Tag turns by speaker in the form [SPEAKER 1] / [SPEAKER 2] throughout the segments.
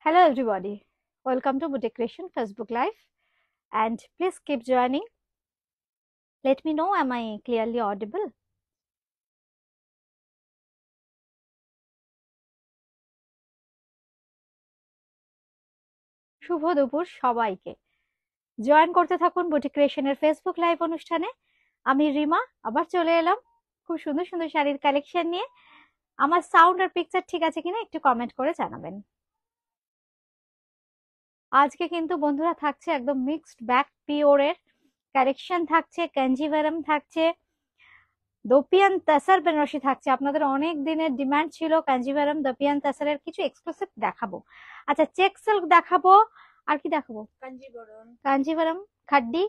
[SPEAKER 1] Hello everybody, welcome to Boutique Creation Facebook Live and please keep joining. Let me know, am I clearly audible? শুভ দুপুর সবাইকে। Join করতে থাকুন boutique ক্রিয়েশনের Facebook live অনুষ্ঠানে। আমি রিমা আবার চলে এলাম খুব সুন্দর সুন্দর শাড়ির কালেকশন নিয়ে। আমার সাউন্ড আর পিকচার ঠিক আছে কিনা একটু কমেন্ট করে জানাবেন। আজকে কিন্তু বন্ধুরা থাকছে একদম মিক্সড ব্যাক পিওরের কালেকশন, থাকছে কাঞ্জিভারম, থাকছে দোপিয়ান তাসার বেনারসি, থাকছে আপনাদের অনেক দিনের ডিমান্ড ছিল কাঞ্জিভারম দোপিয়ান তাসারের কিছু এক্সক্লুসিভ দেখাবো। আচ্ছা, চেক সিল্ক দেখাবো, আর কি দেখাবো? কাঞ্জিভারম খাড্ডি।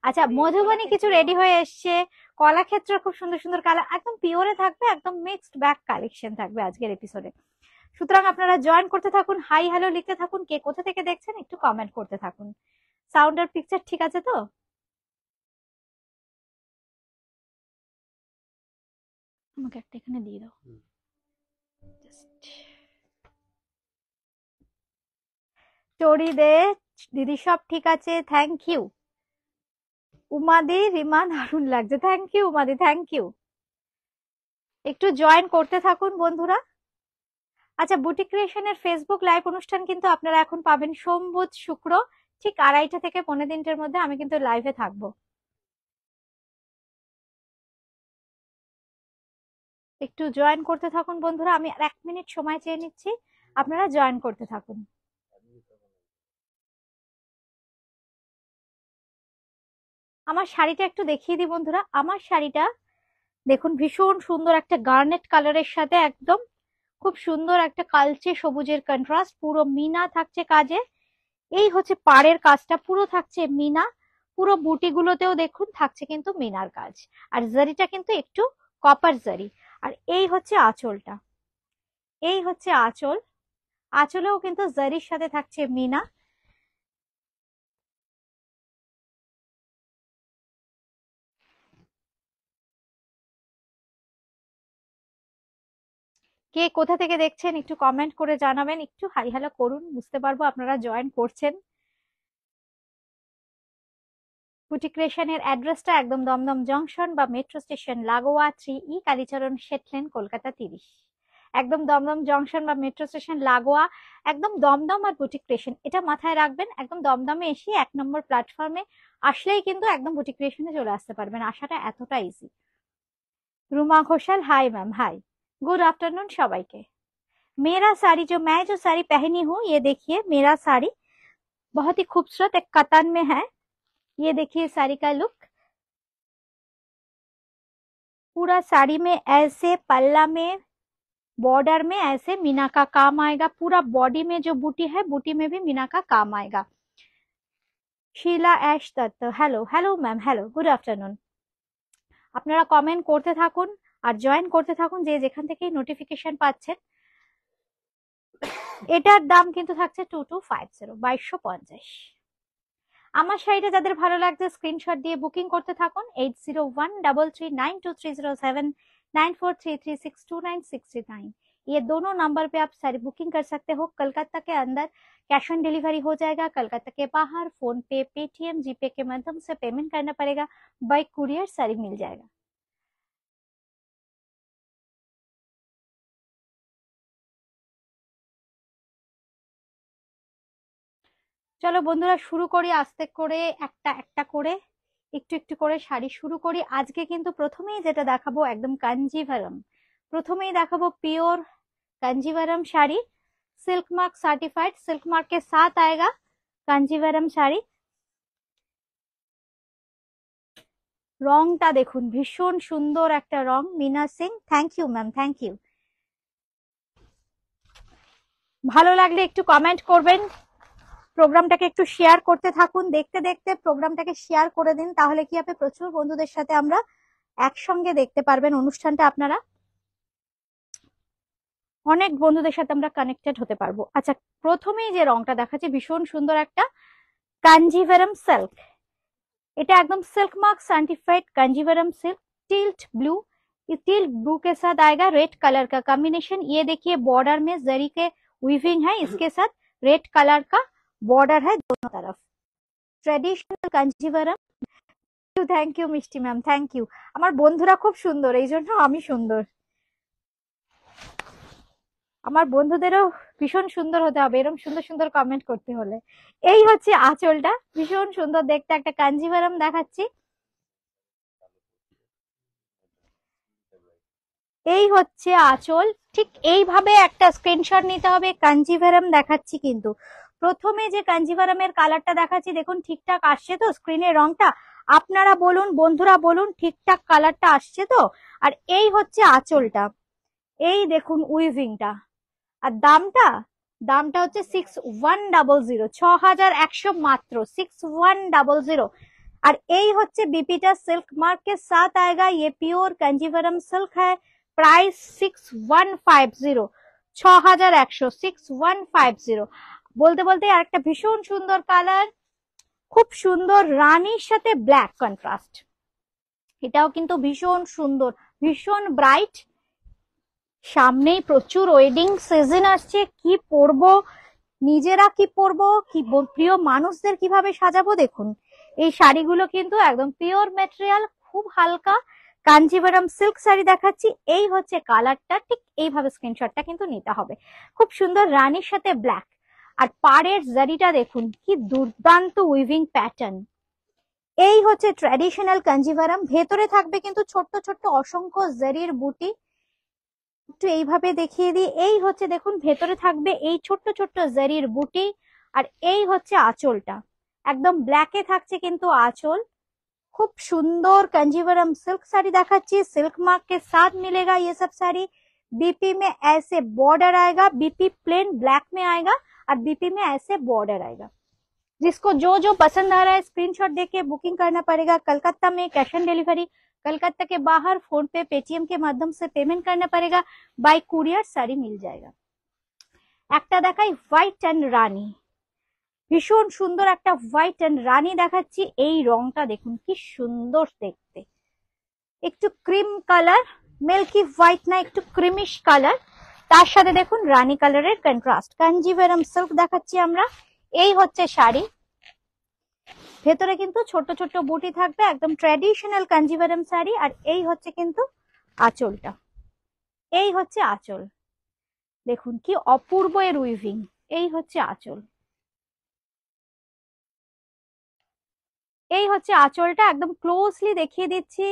[SPEAKER 1] আচ্ছা, মধুবনী কিছু রেডি হয়ে এসছে, কলাক্ষেত্র খুব সুন্দর সুন্দর কালার, একদম পিওরে থাকবে, একদম মিক্সড ব্যাক কালেকশন থাকবে আজকের এপিসোডে। সুতরাং আপনারা জয়েন করতে থাকুন, হাই হ্যালো লিখতে থাকুন, কে কোথা থেকে দেখছেন একটু কমেন্ট করতে থাকুন। সাউন্ড আর পিকচার ঠিক আছে তো? আমাকে একটা এখানে দিয়ে দাও। স্টোরি দে দিদি, সব ঠিক আছে, থ্যাংক ইউ। উমাদি, রিমা দারুণ লাগছে, থ্যাংক ইউ উমাদি, থ্যাংক ইউ। একটু জয়েন করতে থাকুন বন্ধুরা। আচ্ছা, বুটিক ক্রিয়েশনের ফেসবুক লাইভ অনুষ্ঠান কিন্তু আপনারা এখন পাবেন সোম বুধ শুক্র ঠিক 2:30 থেকে 3:45 মধ্যে আমি কিন্তু লাইভে থাকবো। একটু জয়েন করতে থাকুন বন্ধুরা, আমি আর 1 মিনিট সময় চেয়ে নিচ্ছি, আপনারা জয়েন করতে থাকুন। আমার শাড়িটা একটু দেখিয়ে দিই বন্ধুরা। আমার শাড়িটা দেখুন ভীষণ সুন্দর একটা গার্নেট কালারের সাথে একদম খুব সুন্দর একটা কালচে সবুজের কন্ট্রাস্ট, পুরো মিনা থাকছে কাজে। এই হচ্ছে পাড়ের কাজটা, পুরো থাকছে মিনা, পুরো বুটিগুলোতেও দেখুন থাকছে কিন্তু মিনার কাজ, আর জারিটা কিন্তু একটু কপার জারি। আর এই হচ্ছে আঁচলটা, এই হচ্ছে আঁচল, আঁচলেও কিন্তু জারির সাথে থাকছে মিনা। কে কোথা থেকে দেখছেন একটু কমেন্ট করে জানাবেন, একটু হাই হ্যালো করুন, বুঝতে পারবো আপনারা জয়েন করছেন। বুটিক ক্রিয়েশনের অ্যাড্রেসটা একদম দমদম জংশন বা মেট্রো স্টেশন লাগোয়া 3E কালীচরণ শেটলেন কলকাতা 30। একদম দমদম জংশন বা মেট্রো স্টেশন লাগোয়া, একদম দমদম আর বুটিক ক্রিয়েশন এটা মাথায় রাখবেন। একদম দমদমে এসে 1 নম্বর প্ল্যাটফর্মে আসলেই কিন্তু একদম বুটিক ক্রিয়েশনে চলে আসতে পারবেন, আসাটা এতটা easy. Ruma Ghoshal, hi ma'am, hi, good afternoon সবাইকে। मेरा साड़ी जो मैं जो साड़ी पहनी हूँ, ये देखिए मेरा साड़ी बहुत ही खूबसूरत एक कतन में है। ये देखिए साड़ी का लुक, पूरा साड़ी में ऐसे पल्ला में बॉर्डर में ऐसे मीना का काम आएगा, पूरा बॉडी में जो बूटी है बूटी में भी मीना का काम आएगा। Sheela Ash Dutta, hello hello ma'am, hello, good afternoon. আপনারা কমেন্ট করতে থাকুন আর জয়েন করতে থাকুন যে যেখান থেকেই নোটিফিকেশন পাচ্ছেন। এটার দাম কিন্তু থাকছে 2250, 2250। আমার শাড়িটা যাদের ভালো লাগছে স্ক্রিনশট দিয়ে বুকিং করতে থাকুন 8013392307 9433629639। ये दोनों नंबर पे आप सारी बुकिंग कर सकते हो। कलकत्ता के अंदर कैश ऑन डिलीवरी हो जाएगा, कलकत्ता के बाहर फोन पे, पेटीएम, जीपे के माध्यम से पेमेंट करना पड़ेगा, बाय कुरियर साड़ी मिल जाएगा। চলো বন্ধুরা শুরু করি আস্তে করে, একটা একটা করে একটু একটু করে শাড়ি শুরু করি। আজকে কিন্তু প্রথমেই যেটা দেখাবো একদম কাঞ্জিভারম, প্রথমেই দেখাবো pure Kanjeevaram sari, silk mark certified, silk mark के साथ आएगा कांजीवरम শাড়ি। রংটা দেখুন ভীষণ সুন্দর একটা রং, Mina Singh, thank you ma'am, thank you. ভালো লাগলে একটু কমেন্ট করবেন, প্রোগ্রামটাকে একটু শেয়ার করতে থাকুন, দেখতে দেখতে প্রোগ্রামটাকে শেয়ার করে দিন, তাহলে কি হবে প্রচুর বন্ধুদের সাথে আমরা একসঙ্গে দেখতে পারবেন অনুষ্ঠানটা, আপনারা অনেক বন্ধুদের সাথে আমরা কানেক্টেড হতে পারবো। আচ্ছা, প্রথমেই যে রংটা দেখাচ্ছি ভীষণ সুন্দর একটা কাঞ্জিভারম সিল্ক, এটা एकदम silk mark certified Kanjeevaram silk, teal blue, teal blue के साथ आएगा रेड कलर का कॉम्बिनेशन। ये देखिए बॉर्डर में जरी के वीविंग है, इसके साथ रेड कलर का बॉर्डर है दोनों तरफ। Traditional Kanjeevaram. Thank you Mishti ma'am, thank you. আমার বন্ধুরা খুব সুন্দর, এই জন্য আমি সুন্দর। আমার বন্ধুদেরও ভীষণ সুন্দর হতে হবে, এরকম সুন্দর সুন্দর কমেন্ট করতে হলে। এই হচ্ছে আঁচলটা, ভীষণ সুন্দর দেখতে একটা কাঞ্জিভারাম দেখাচ্ছি। এই হচ্ছে আঁচল, ঠিক এইভাবে একটা স্ক্রিনশট নিতে হবে। কাঞ্জিভারাম দেখাচ্ছি, কিন্তু প্রথমে যে কাঞ্জিভারামের কালারটা দেখাচ্ছি দেখুন ঠিকঠাক আসছে তো স্ক্রিনের রংটা? আপনারা বলুন, বন্ধুরা বলুন, ঠিকঠাক কালারটা আসছে তো? আর এই হচ্ছে আঁচলটা, এই দেখুন উইভিংটা। আর দামটা, দামটা হচ্ছে 6100, 6100 মাত্র, 6100। और यही होच्छे बीपीटा सिल्क मार्क के साथ आएगा। ये प्योर कांजीवरम सिल्क है। प्राइस 6150, 6100, 6150। বলতে বলতে আরেকটা ভীষণ সুন্দর কালার, খুব সুন্দর রানীর সাথে ব্ল্যাক কন্ট্রাস্ট। এটাও কিন্তু ভীষণ সুন্দর, ভীষণ ব্রাইট। সামনেই প্রচুর ওয়েডিং সিজন আসছে, কি পরবো, নিজেরা কি পরবো, কি প্রিয় মানুষদের কিভাবে সাজাবো। দেখুন এই শাড়িগুলো কিন্তু একদম পিওর ম্যাটেরিয়াল, খুব হালকা কাঞ্জিভারাম সিল্ক শাড়ি দেখাচ্ছি। এই হচ্ছে কালারটা, ঠিক এইভাবে স্ক্রিনশটটা কিন্তু নিতে হবে। খুব সুন্দর রানীর সাথে ব্ল্যাক। আর পাড়ের জারিটা দেখুন কি দুর্দান্ত উইভিং প্যাটার্ন। এই হচ্ছে ট্র্যাডিশনাল কাঞ্জিভারাম। ভেতরে থাকবে কিন্তু ছোট্ট ছোট্ট অসংখ্য জারির বুটি। একটু এইভাবে দেখিয়ে দিই, এই হচ্ছে দেখুন ভেতরে থাকবে এই ছোট্ট ছোট্ট জারির বুটি। আর এই হচ্ছে আঁচলটা, একদম ব্ল্যাকে থাকছে কিন্তু আঁচল। खूब सुंदर कांजीवरम सिल्क साड़ी दिखाচ্ছি। सिल्क मार्क के साथ मिलेगा ये सब साड़ी। बीपी में ऐसे बॉर्डर आएगा, बीपी प्लेन ब्लैक में आएगा और बीपी में ऐसे बॉर्डर आएगा। जिसको जो जो पसंद आ रहा है स्क्रीनशॉट देके बुकिंग करना पड़ेगा। कलकत्ता में कैश ऑन डिलीवरी, कलकत्ता के बाहर फोन पे पेटीएम के माध्यम से पेमेंट करना पड़ेगा। बाय कुरियर साड़ी मिल जाएगा। একটা দেখাই হোয়াইট এন্ড রানী, ভীষণ সুন্দর একটা হোয়াইট এন্ড রানী দেখাচ্ছি। এই রংটা দেখুন কি সুন্দর দেখতে, একটু ক্রিম কালার, মিল্কি হোয়াইট না, একটু ক্রিমিশ কালার, তার সাথে দেখুন রানী কালারের কন্ট্রাস্ট। কাঞ্জিভারাম সিল্ক দেখাচ্ছি আমরা। এই হচ্ছে শাড়ি, ভেতরে কিন্তু ছোট ছোট বুটি থাকবে, একদম ট্র্যাডিশনাল কাঞ্জিভারাম শাড়ি। আর এই হচ্ছে কিন্তু আঁচলটা, এই হচ্ছে আঁচল। দেখুন কি অপূর্ব এর উইভিং। এই হচ্ছে আঁচল, এই হচ্ছে আঁচলটা। एकदम क्लोजली देखिए दीजिए।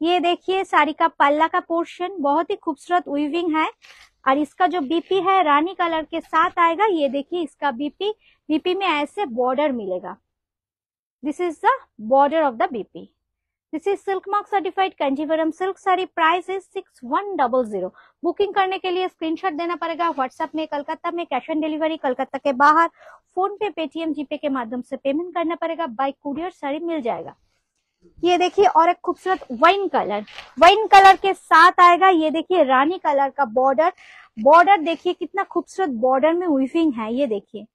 [SPEAKER 1] ये देखिए साड़ी का पल्ला का पोर्शन, बहुत ही खूबसूरत वीविंग है। और इसका जो बीपी है रानी कलर के साथ आएगा। ये देखिए इसका बीपी, बीपी में ऐसे बॉर्डर मिलेगा। This is the border of the BP. This is silk mark certified Kanjeevaram silk sari. Price is 6100। Booking करने के लिए स्क्रीनशॉट देना पड़ेगा व्हाट्सएप में। कलकत्ता में कैश ऑन डिलीवरी, कलकत्ता के बाहर फोन पे पेटीएम जीपे के माध्यम से पेमेंट करना पड़ेगा। बाय कुरियर साड़ी मिल जाएगा। ये देखिए और एक खूबसूरत वाइन कलर, वाइन कलर के साथ आएगा। ये देखिए रानी कलर का बॉर्डर, बॉर्डर देखिए कितना खूबसूरत बॉर्डर में वीविंग है। ये देखिए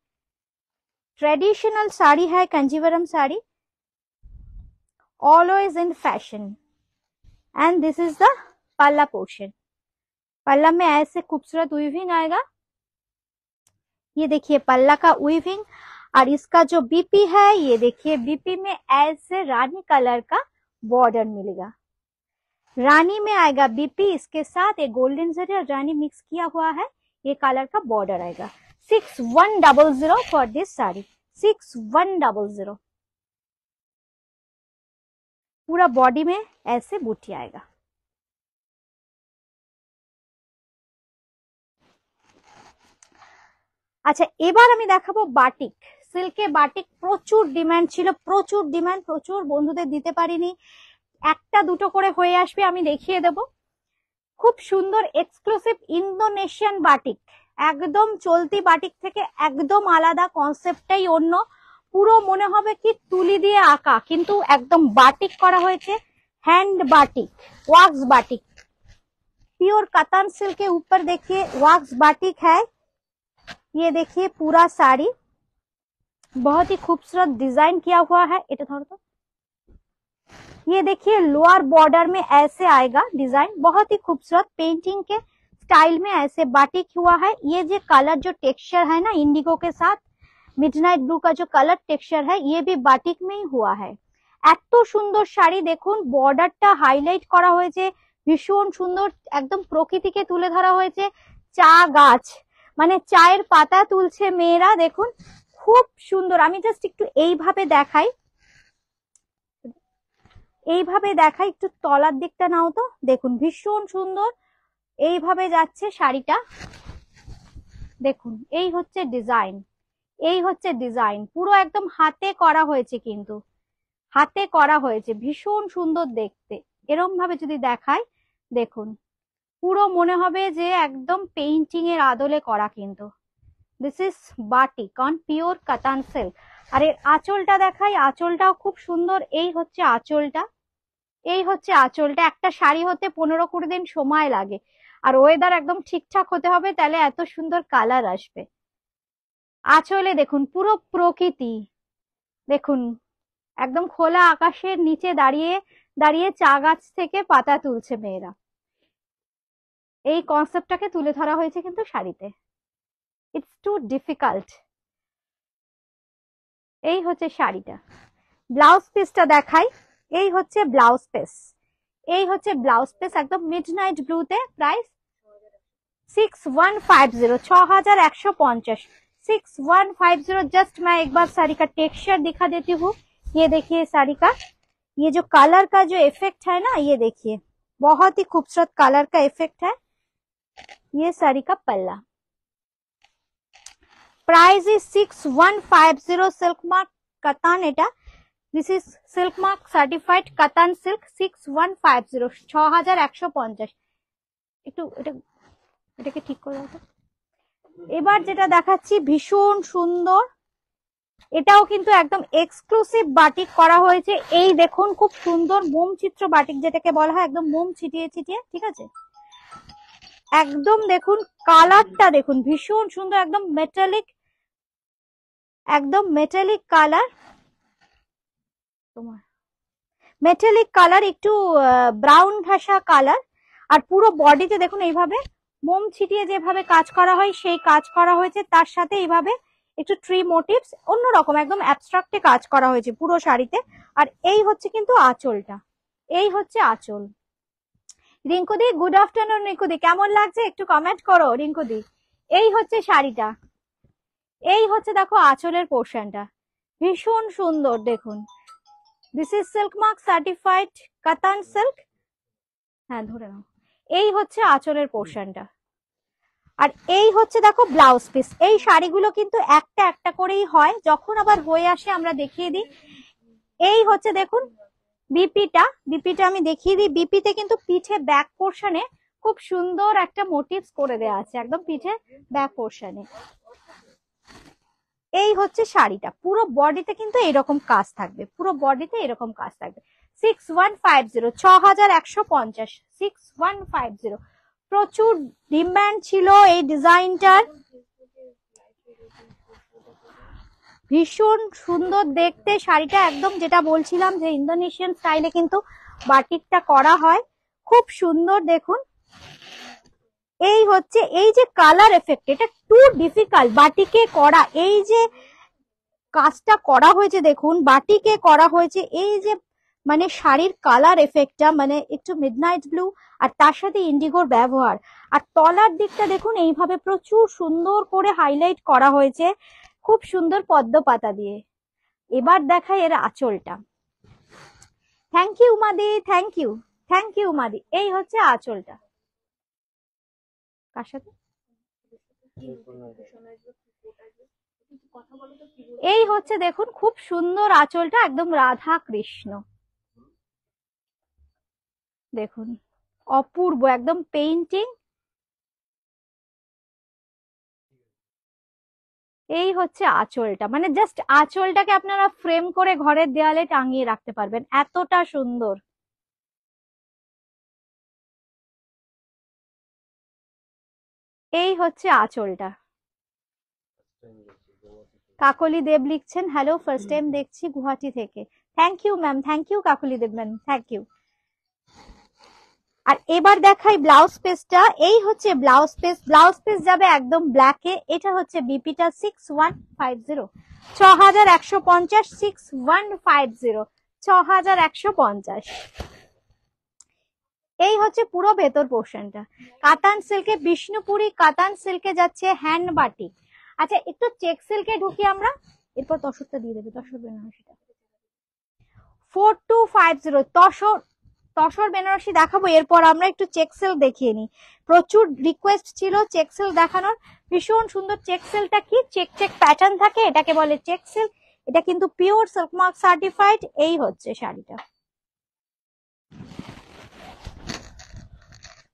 [SPEAKER 1] ट्रेडिशनल साड़ी है Kanjeevaram sari, always in fashion. And this is the palla portion. Palla में ऐसे खूबसूरत वीविंग आएगा। ये देखिए पल्ला का वीविंग। और इसका जो बीपी है ये देखिए, बीपी में ऐसे रानी कलर का बॉर्डर मिलेगा। रानी में आएगा बीपी, इसके साथ एक गोल्डन जरी और रानी मिक्स किया हुआ है, ये कलर का बॉर्डर आएगा। 6100 फॉर दिस साड़ी, 6100। पूरा बॉडी में ऐसे बूटी आएगा। আচ্ছা এবার আমি দেখাবো বাটিক। সিল্কে বাটিক প্রচুর ডিমান্ড ছিল, প্রচুর ডিমান্ড, প্রচুর বন্ধুদের দিতে পারিনি। একটা দুটো করে হয়ে আসবে, আমি দেখিয়ে দেব। খুব সুন্দর এক্সক্লুসিভ ইন্দোনেশিয়ান বাটিক, একদম চলতি বাটিক থেকে একদম আলাদা, কনসেপ্টটাই অন্য। পুরো মনে হবে কি তুলি দিয়ে আঁকা, কিন্তু একদম বাটিক করা হয়েছে। हैंड बाटिक, वॉक्स बाटिक, प्योर कतान सिल्क के ऊपर देखिए वॉक्स बाटिक है। ये देखिए पूरा साड़ी बहुत ही खूबसूरत डिजाइन किया हुआ है। इधर थोड़ा तो ये देखिए लोअर बॉर्डर में ऐसे आएगा डिजाइन, बहुत ही खूबसूरत पेंटिंग के स्टाइल में ऐसे बाटिक हुआ है। ये जो कलर जो टेक्सचर है ना इंडिगो के साथ मिडनाइट ब्लू का जो कलर टेक्सचर है ये भी बाटिक में ही हुआ है। এত সুন্দর শাড়ি দেখুন, বর্ডারটা হাইলাইট করা হয়েছে, ভীষণ সুন্দর, একদম প্রকৃতিকে তুলে ধরা হয়েছে। চা গাছ মানে চায়ের পাতা তুলছে মেয়েরা, দেখুন খুব সুন্দর। আমি জাস্ট একটু এইভাবে দেখাই, একটু তলার দিকটা নাও তো, দেখুন ভীষণ সুন্দর এইভাবে যাচ্ছে শাড়িটা। দেখুন এই হচ্ছে ডিজাইন, পুরো একদম হাতে করা হয়েছে, কিন্তু হাতে করা হয়েছে, ভীষণ সুন্দর দেখতে। এরম ভাবে যদি দেখাই দেখুন পুরো মনে হবে যে একদম পেইন্টিং এর আদলে করা। কিন্তু this is batik on pure কাতান সিল্ক। আর এর আঁচলটা দেখাই, আঁচলটাও খুব সুন্দর। এই হচ্ছে আঁচলটা, একটা শাড়ি হতে 15-20 দিন সময় লাগে, আর ওয়েদার একদম ঠিকঠাক হতে হবে, তাহলে এত সুন্দর কালার আসবে। আঁচলে দেখুন পুরো প্রকৃতি, দেখুন একদম খোলা আকাশের নিচে দাঁড়িয়ে দাঁড়িয়ে চা গাছ থেকে পাতা তুলছে মেয়েরা। এই কনসেপ্টটাকে তুলে ধরা হয়েছে কিন্তু শাড়িতে। It's too difficult. এই হচ্ছে শাড়িটা। ব্লাউজ পিসটা দেখাই, এই হচ্ছে ব্লাউজ পিস, একদম মিডনাইট ব্লুতে। প্রাইস 6150, 6150, 6150। जस्ट मैं एक बार साड़ी का टेक्सचर दिखा देती हूँ। ये देखिए साड़ी का ये जो कलर का जो इफेक्ट है ना, ये देखिए बहुत ही खूबसूरत कलर का इफेक्ट है। ये साड़ी का पल्ला। Price is 6150। सिल्क मार्क कतान एटा, this is silk mark certified katan silk. 6150, 6150। একটু এটাকে ঠিক করে দাও। এবার যেটা দেখাচ্ছি ভীষণ সুন্দর, এটাও কিন্তু একদম এক্সক্লুসিভ বাটিক করা হয়েছে। এই দেখুন খুব সুন্দর মোম চিত্র বাটিক যেটাকে বলা হয়, একদম মোম ছিটিয়ে ছিটিয়ে, ঠিক আছে। একদম দেখুন কালারটা দেখুন ভীষণ সুন্দর, একদম মেটালিক কালার, তোমার মেটালিক কালার, একটু ব্রাউন ঘাসা কালার। আর পুরো বডিতে দেখুন এইভাবে মোম ছিটিয়ে যেভাবে কাজ করা হয় সেই কাজ করা হয়েছে, তার সাথে এইভাবে একটু ট্রি মোটিভস অন্যরকম একদম অ্যাবস্ট্রাক্টে কাজ করা হয়েছে পুরো শাড়িতে। আর এই হচ্ছে কিন্তু আঁচলটা, এই হচ্ছে আঁচল। রিঙ্কুদি গুড আফটারনুন। রিঙ্কুদি কেমন লাগছে একটু কমেন্ট করো রিঙ্কুদি। এই হচ্ছে শাড়িটা, এই হচ্ছে দেখো আঁচলের পোর্শনটা, ভীষণ সুন্দর দেখুন। This is silk mark certified কাতান সিল্ক। হ্যাঁ ধরে নাও। এই হচ্ছে আঁচলের পোর্শনটা, আর এই হচ্ছে দেখো ব্লাউজ পিস। এই শাড়িগুলো কিন্তু একটা একটা করেই হয়, যখন আবার হয়ে আসে আমরা দেখিয়ে দিই। এই হচ্ছে দেখুন বিপিটা আমি দেখিয়ে দিই। বিপিতে কিন্তু পিঠে ব্যাক পোর্শনে খুব সুন্দর একটা মোটিভস করে দেওয়া আছে, একদম পিঠে ব্যাক পোর্শনে। এই হচ্ছে শাড়িটা, পুরো বডিতে কিন্তু এরকম কাজ থাকবে, পুরো বডিতে এরকম কাজ থাকবে। 6150, 6150, 6150। প্রচুর ডিমান্ড ছিল এই ডিজাইনটার, ভীষণ সুন্দর দেখতে শাড়িটা। একদম যেটা বলছিলাম যে ইন্দোনেশিয়ান স্টাইলে কিন্তু বাটিকটা করা হয়, খুব সুন্দর দেখুন। এই হচ্ছে এই যে কালার এফেক্ট, এটা টু ডিফিকাল্ট বাটিকে করা। এই যে কাজটা করা হয়েছে দেখুন, বাটিকে করা হয়েছে, এই যে মানে শাড়ির কালার এফেক্টটা, মানে একটু মিডনাইট ব্লু আর তার সাথে ইন্ডিগোর ব্যবহার। আর তলার দিকটা দেখুন এইভাবে প্রচুর সুন্দর করে হাইলাইট করা হয়েছে, খুব সুন্দর পদ্ম পাতা দিয়ে। এবার দেখাই এর আঁচলটা। থ্যাংক ইউ উমাদি, থ্যাংক ইউ উমাদি। এই হচ্ছে আঁচলটা। কার সাথে? এই হচ্ছে দেখুন খুব সুন্দর আঁচলটা, একদম রাধা কৃষ্ণ দেখুন, অপূর্ব একদম পেইন্টিং। এই হচ্ছে আঁচলটা, মানে জাস্ট আঁচলটাকে আপনারা ফ্রেম করে ঘরের দেয়ালে টাঙিয়ে রাখতে পারবেন, এতটা সুন্দর। এই হচ্ছে আঁচলটা। কাকলি দেব লিখছেন হ্যালো, ফার্স্ট টাইম দেখছি গুয়াহাটি থেকে। Thank you ma'am, thank you Kakali Deb ma'am, thank you. আর এবার দেখাই ব্লাউজ পিসটা। এই হচ্ছে ব্লাউজ পিস। ব্লাউজ পিস যাবে একদম ব্ল্যাকে। এটা হচ্ছে বিপিটা 6150, 6150, 6150, 6150। এই হচ্ছে পুরো ভেতর পোর্শনটা। কাতান সিল্কে, বিষ্ণুপুরি কাতান সিল্কে যাচ্ছে হ্যান্ড বাটিক। আচ্ছা একটু চেক সিল্কে ঢুকি আমরা, এরপর তসরটা দিয়ে দেবে। তসর বেনারসিটা 4250, তসর বেনারসি দেখাবো, এরপর আমরা একটু চেক সিল্ক দেখিয়ে নিই। প্রচুর রিকোয়েস্ট ছিল চেক সিল্ক দেখানোর। ভীষণ সুন্দর চেক সিল্কটা কি চেক চেক প্যাটার্ন থাকে, এটাকে বলে চেক সিল্ক। এটা কিন্তু পিওর সিল্ক মার্ক সার্টিফাইড। এই হচ্ছে শাড়িটা,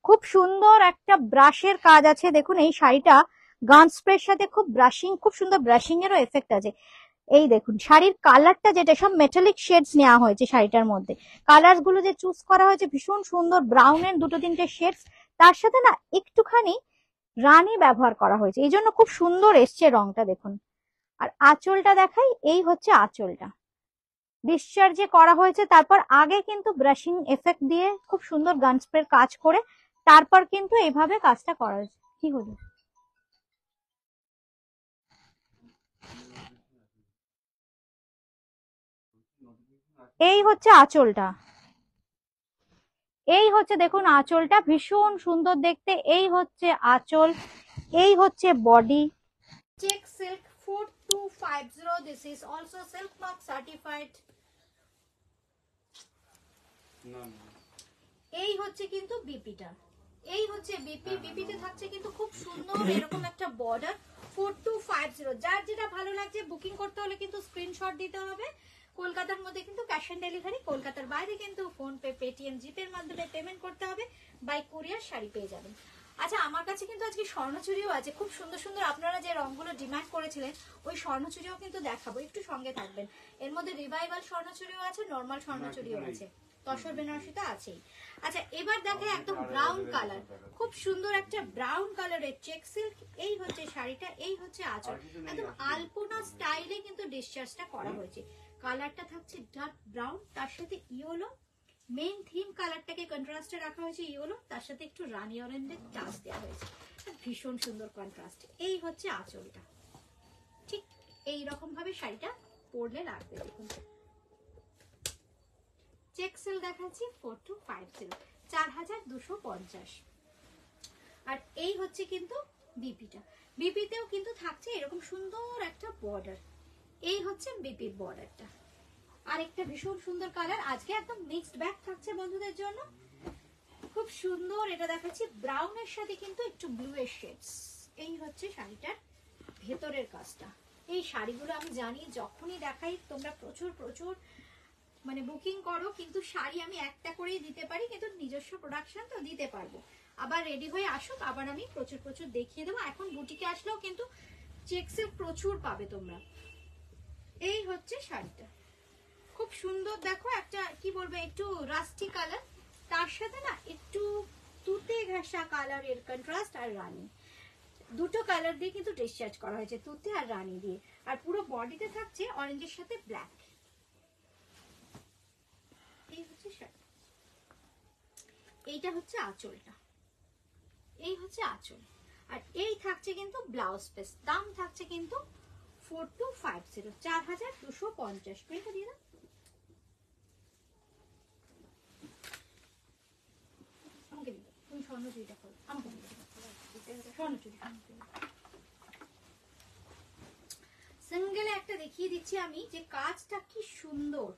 [SPEAKER 1] খুব সুন্দর একটা ব্রাশের কাজ আছে। দেখুন এই শাড়িটা গান স্প্রের সাথে খুব ব্রাশিং, খুব সুন্দর ব্রাশিং এরও এফেক্ট আছে। এই দেখুন শাড়ির কালারটা, যেটা সব মেটালিক শেডস নেওয়া হয়েছে শাড়িটার মধ্যে। কালার গুলো যে চুজ করা হয়েছে ভীষণ সুন্দর, ব্রাউনের দুটো তিনটে শেডস, তার সাথে না একটুখানি রানী ব্যবহার করা হয়েছে, এই জন্য খুব সুন্দর এসছে রংটা। দেখুন আর আঁচলটা দেখাই, এই হচ্ছে আঁচলটা, ডিসচার্জে করা হয়েছে। তারপর আগে কিন্তু ব্রাশিং এফেক্ট দিয়ে খুব সুন্দর গান স্প্রের কাজ করে তারপর কিন্তু এইভাবে কাজটা করা হয়েছে। কি হলো? এই হচ্ছে আঁচলটা, এই হচ্ছে দেখুন আঁচলটা ভীষণ সুন্দর দেখতে। এই হচ্ছে আঁচল, এই হচ্ছে বডি। Check silk 4250, this is also silk mark certified. এই হচ্ছে কিন্তু বিপিটা, এই হচ্ছে বিপি। বিপিতে থাকছে কিন্তু খুব সুন্দর এরকম একটা বর্ডার। 4250, যার যেটা ভালো লাগছে বুকিং করতে হলে কিন্তু স্ক্রিনশট দিতে হবে। কলকাতার মধ্যে কিন্তু ক্যাশ অন ডেলিভারি, কলকাতার বাইরে কিন্তু ফোন পে, পেটিএম, জিপের মাধ্যমে পেমেন্ট করতে হবে। বাই কুরিয়ার শাড়ি পেয়ে যাবেন। আচ্ছা আমার কাছে কিন্তু আজকে স্বর্ণচুরিও আছে, খুব সুন্দর সুন্দর। আপনারা যে রংগুলো ডিমান্ড করেছিলেন ওই স্বর্ণচুরিও কিন্তু দেখাবো, একটু সঙ্গে থাকবেন। এর মধ্যে রিভাইভাল স্বর্ণচুরিও আছে, নর্মাল স্বর্ণচুরিও আছে, তসর বেনারসিটা আছেই। আচ্ছা এবার দেখে একদম ব্রাউন কালার, খুব সুন্দর একটা ব্রাউন কালারের চেক সিল্ক। এই হচ্ছে শাড়িটা, এই হচ্ছে আঁচল, একদম আলপনা স্টাইলে কিন্তু ডিসচার্জটা করা হয়েছে। কালারটা থাকছে ডার্ক ব্রাউন, তার সাথে ইয়েলো, মেইন থিম কালারটাকে কন্ট্রাস্টে রাখা হয়েছে ইয়েলো, তার সাথে একটু রানী অরেঞ্জের টাচ দেওয়া হয়েছে, ভীষণ সুন্দর কন্ট্রাস্ট। এই হচ্ছে আঁচলটা, ঠিক এই রকম ভাবে শাড়িটা পরলে লাগবে। দেখুন চেক সেল দেখাচ্ছি 4250, 4250। আর এই হচ্ছে কিন্তু বিপিটা। বিপিতেও কিন্তু থাকছে এরকম সুন্দর একটা বর্ডার। এই হচ্ছে বিপির বর্ডারটা। আর একটা ভীষণ সুন্দর কালার, আজকে একদম মিক্সড ব্যাগ থাকছে বন্ধুদের জন্য, খুব সুন্দর। এটা দেখাচ্ছি ব্রাউনের সাথে কিন্তু একটু ব্লু এর শেডস। এই হচ্ছে শাড়িটার ভেতরের কাজটা। এই শাড়িগুলো আমি জানি যখনই দেখাই তোমরা প্রচুর প্রচুর মানে বুকিং করো, কিন্তু শাড়ি আমি একটা করেই দিতে পারি, কিন্তু নিজস্ব প্রোডাকশন তো দিতে পারবো। আবার রেডি হয়ে আসুক, আবার আমি প্রচুর প্রচুর দেখিয়ে দেবো। এখন বুটিকে আসলেও কিন্তু চেকসে প্রচুর পাবে তোমরা। এই হচ্ছে শাড়িটা, খুব সুন্দর। দেখো একটা কি বলবো, একটু রাস্টি কালার, তার সাথে না একটু তুতে ঘাসা কালারের কন্ট্রাস্ট, আর রানী, দুটো কালার দিয়ে কিন্তু ডিসচার্জ করা হয়েছে, তুতে আর রানী দিয়ে। আর পুরো বডিতে থাকছে অরেঞ্জের সাথে ব্ল্যাক। এই হচ্ছে শাড়ি, এইটা হচ্ছে আঁচলটা, এই হচ্ছে আঁচল। আর এই থাকছে কিন্তু ব্লাউজ পিস, দাম থাকছে কিন্তু 4250, 4250। এটা দিয়ে দাও, আমাকে দিও, তুমি স্বর্ণচুরিটা করো, আমাকে দিও স্বর্ণচুরি। সিঙ্গেলে একটা দেখিয়ে দিচ্ছি আমি যে কাজটা কি সুন্দর,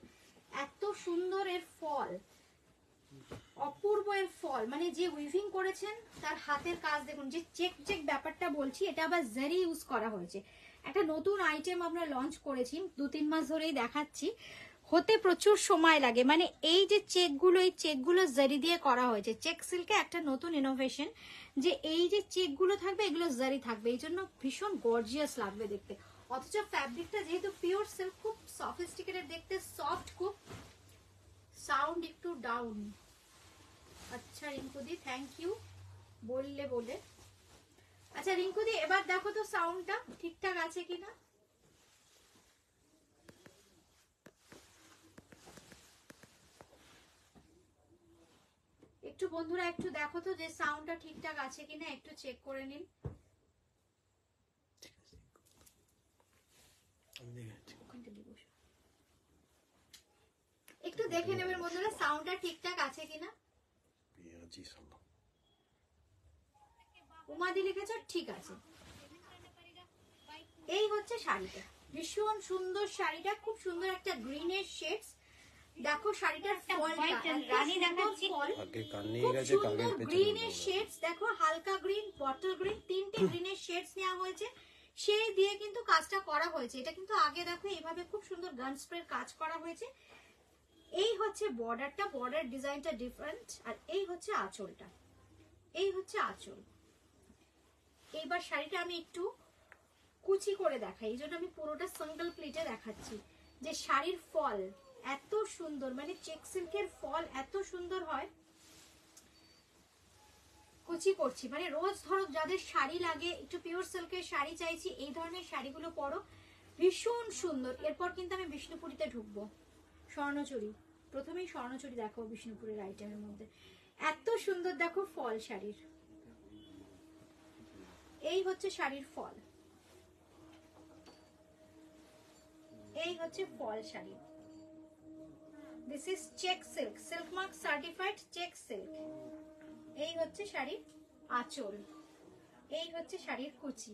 [SPEAKER 1] এত সুন্দর এর ফল, অপূর্ব এর ফল। মানে যে উইভিং করেছেন তার হাতের কাজ দেখুন, যে চেক চেক ব্যাপারটা বলছি, এটা আবার জারি ইউজ করা হয়েছে। একটা নতুন আইটেম আমরা লঞ্চ করেছি, 2-3 মাস ধরেই দেখাচ্ছি, হতে প্রচুর সময় লাগে। মানে এই যে চেকগুলো, এই চেকগুলো জারি দিয়ে করা হয়েছে। চেক সিল্কে একটা নতুন ইনোভেশন, যে এই যে চেকগুলো থাকবে এগুলো জারি থাকবে, এই জন্য ভীষণ গর্জিয়াস লাগবে দেখতে। অথচ ফ্যাব্রিকটা যেহেতু পিওর সিল্ক, খুব সফিস্টিকেটেড দেখতে, সফট খুব। সাউন্ড একটু ডাউন। আচ্ছা রিঙ্কুদি, থ্যাংক ইউ বললে বলে। আচ্ছা রিঙ্কুদি এবার দেখো তো সাউন্ডটা ঠিকঠাক আছে কিনা। একটু বন্ধুরা একটু দেখো তো যে সাউন্ডটা ঠিকঠাক আছে কিনা, একটু চেক করে নিন। একটু দেখে নেবেন বন্ধুরা সাউন্ডটা ঠিকঠাক আছে কিনা। উমাদি লিখেছ, ঠিক আছে। এই হচ্ছে শাড়িটা, ভীষণ সুন্দর শাড়িটা, খুব সুন্দর একটা গ্রিনের শেডস। দেখো শাড়িটার রানী দেখাচ্ছি, গ্রিনের শেডস দেখো, হালকা গ্রিন, বটল গ্রিন, তিনটে গ্রিনের শেডস নেওয়া হয়েছে, সেই দিয়ে কিন্তু কাজটা করা হয়েছে। এটা কিন্তু আগে দেখো এইভাবে খুব সুন্দর গান স্প্রের কাজ করা হয়েছে। এই হচ্ছে বর্ডারটা, বর্ডার ডিজাইনটা ডিফারেন্ট। আর এই হচ্ছে আঁচলটা, এই হচ্ছে আঁচল। এইবার শাড়িটা আমি একটু কুচি করে দেখাই, এই জন্য আমি পুরোটা সিঙ্গেল প্লিটে দেখাচ্ছি যে শাড়ির ফল এত সুন্দর, মানে চেক সিল্কের ফল এত সুন্দর হয়। কুচি করছি মানে রোজ ধরো যাদের শাড়ি লাগে, একটু পিওর সিল্কের শাড়ি চাইছি, এই ধরনের শাড়িগুলো পরো, ভীষণ সুন্দর। এরপর কিন্তু আমি বিষ্ণুপুরীতে ঢুকবো। স্বর্ণচুরি, প্রথমেই স্বর্ণচুরি দেখো বিষ্ণুপুরের আইটেমের মধ্যে, এত সুন্দর দেখো ফল শাড়ির। এই হচ্ছে শাড়ির ফল, এই হচ্ছে fall sari. This is check silk, silk mark certified check silk. এই হচ্ছে শাড়ির আঁচল, এই হচ্ছে শাড়ির কুচি।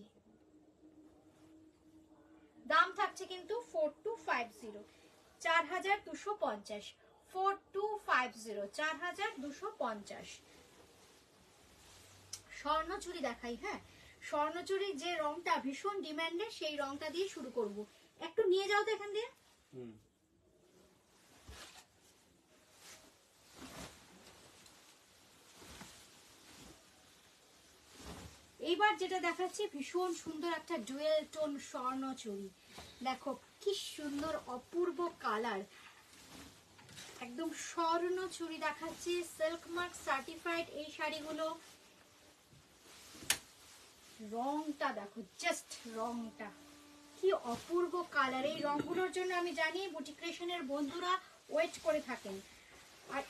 [SPEAKER 1] দাম থাকছে কিন্তু 4250, 4250, 4250, 4250। স্বর্ণচুরি দেখাই। হ্যাঁ, স্বর্ণচুরির যে রংটা ভীষণ ডিমান্ডে, সেই রংটা দিয়ে শুরু করব। একটু নিয়ে যাও তো এখান দিয়ে। এইবার যেটা দেখাচ্ছি ভীষণ সুন্দর একটা ডুয়েল টোন স্বর্ণচুরি। দেখো কি সুন্দর অপূর্ব কালার, একদম স্বর্ণচুরি দেখাচ্ছি, সিল্ক মার্ক সার্টিফাইড এই শাড়িগুলো। রংটা দেখো, জাস্ট রংটা কি অপূর্ব কালার। এই রংগুলোর জন্য আমি জানি বুটিক ক্রিয়েশনের বন্ধুরা ওয়েট করে থাকেন। আর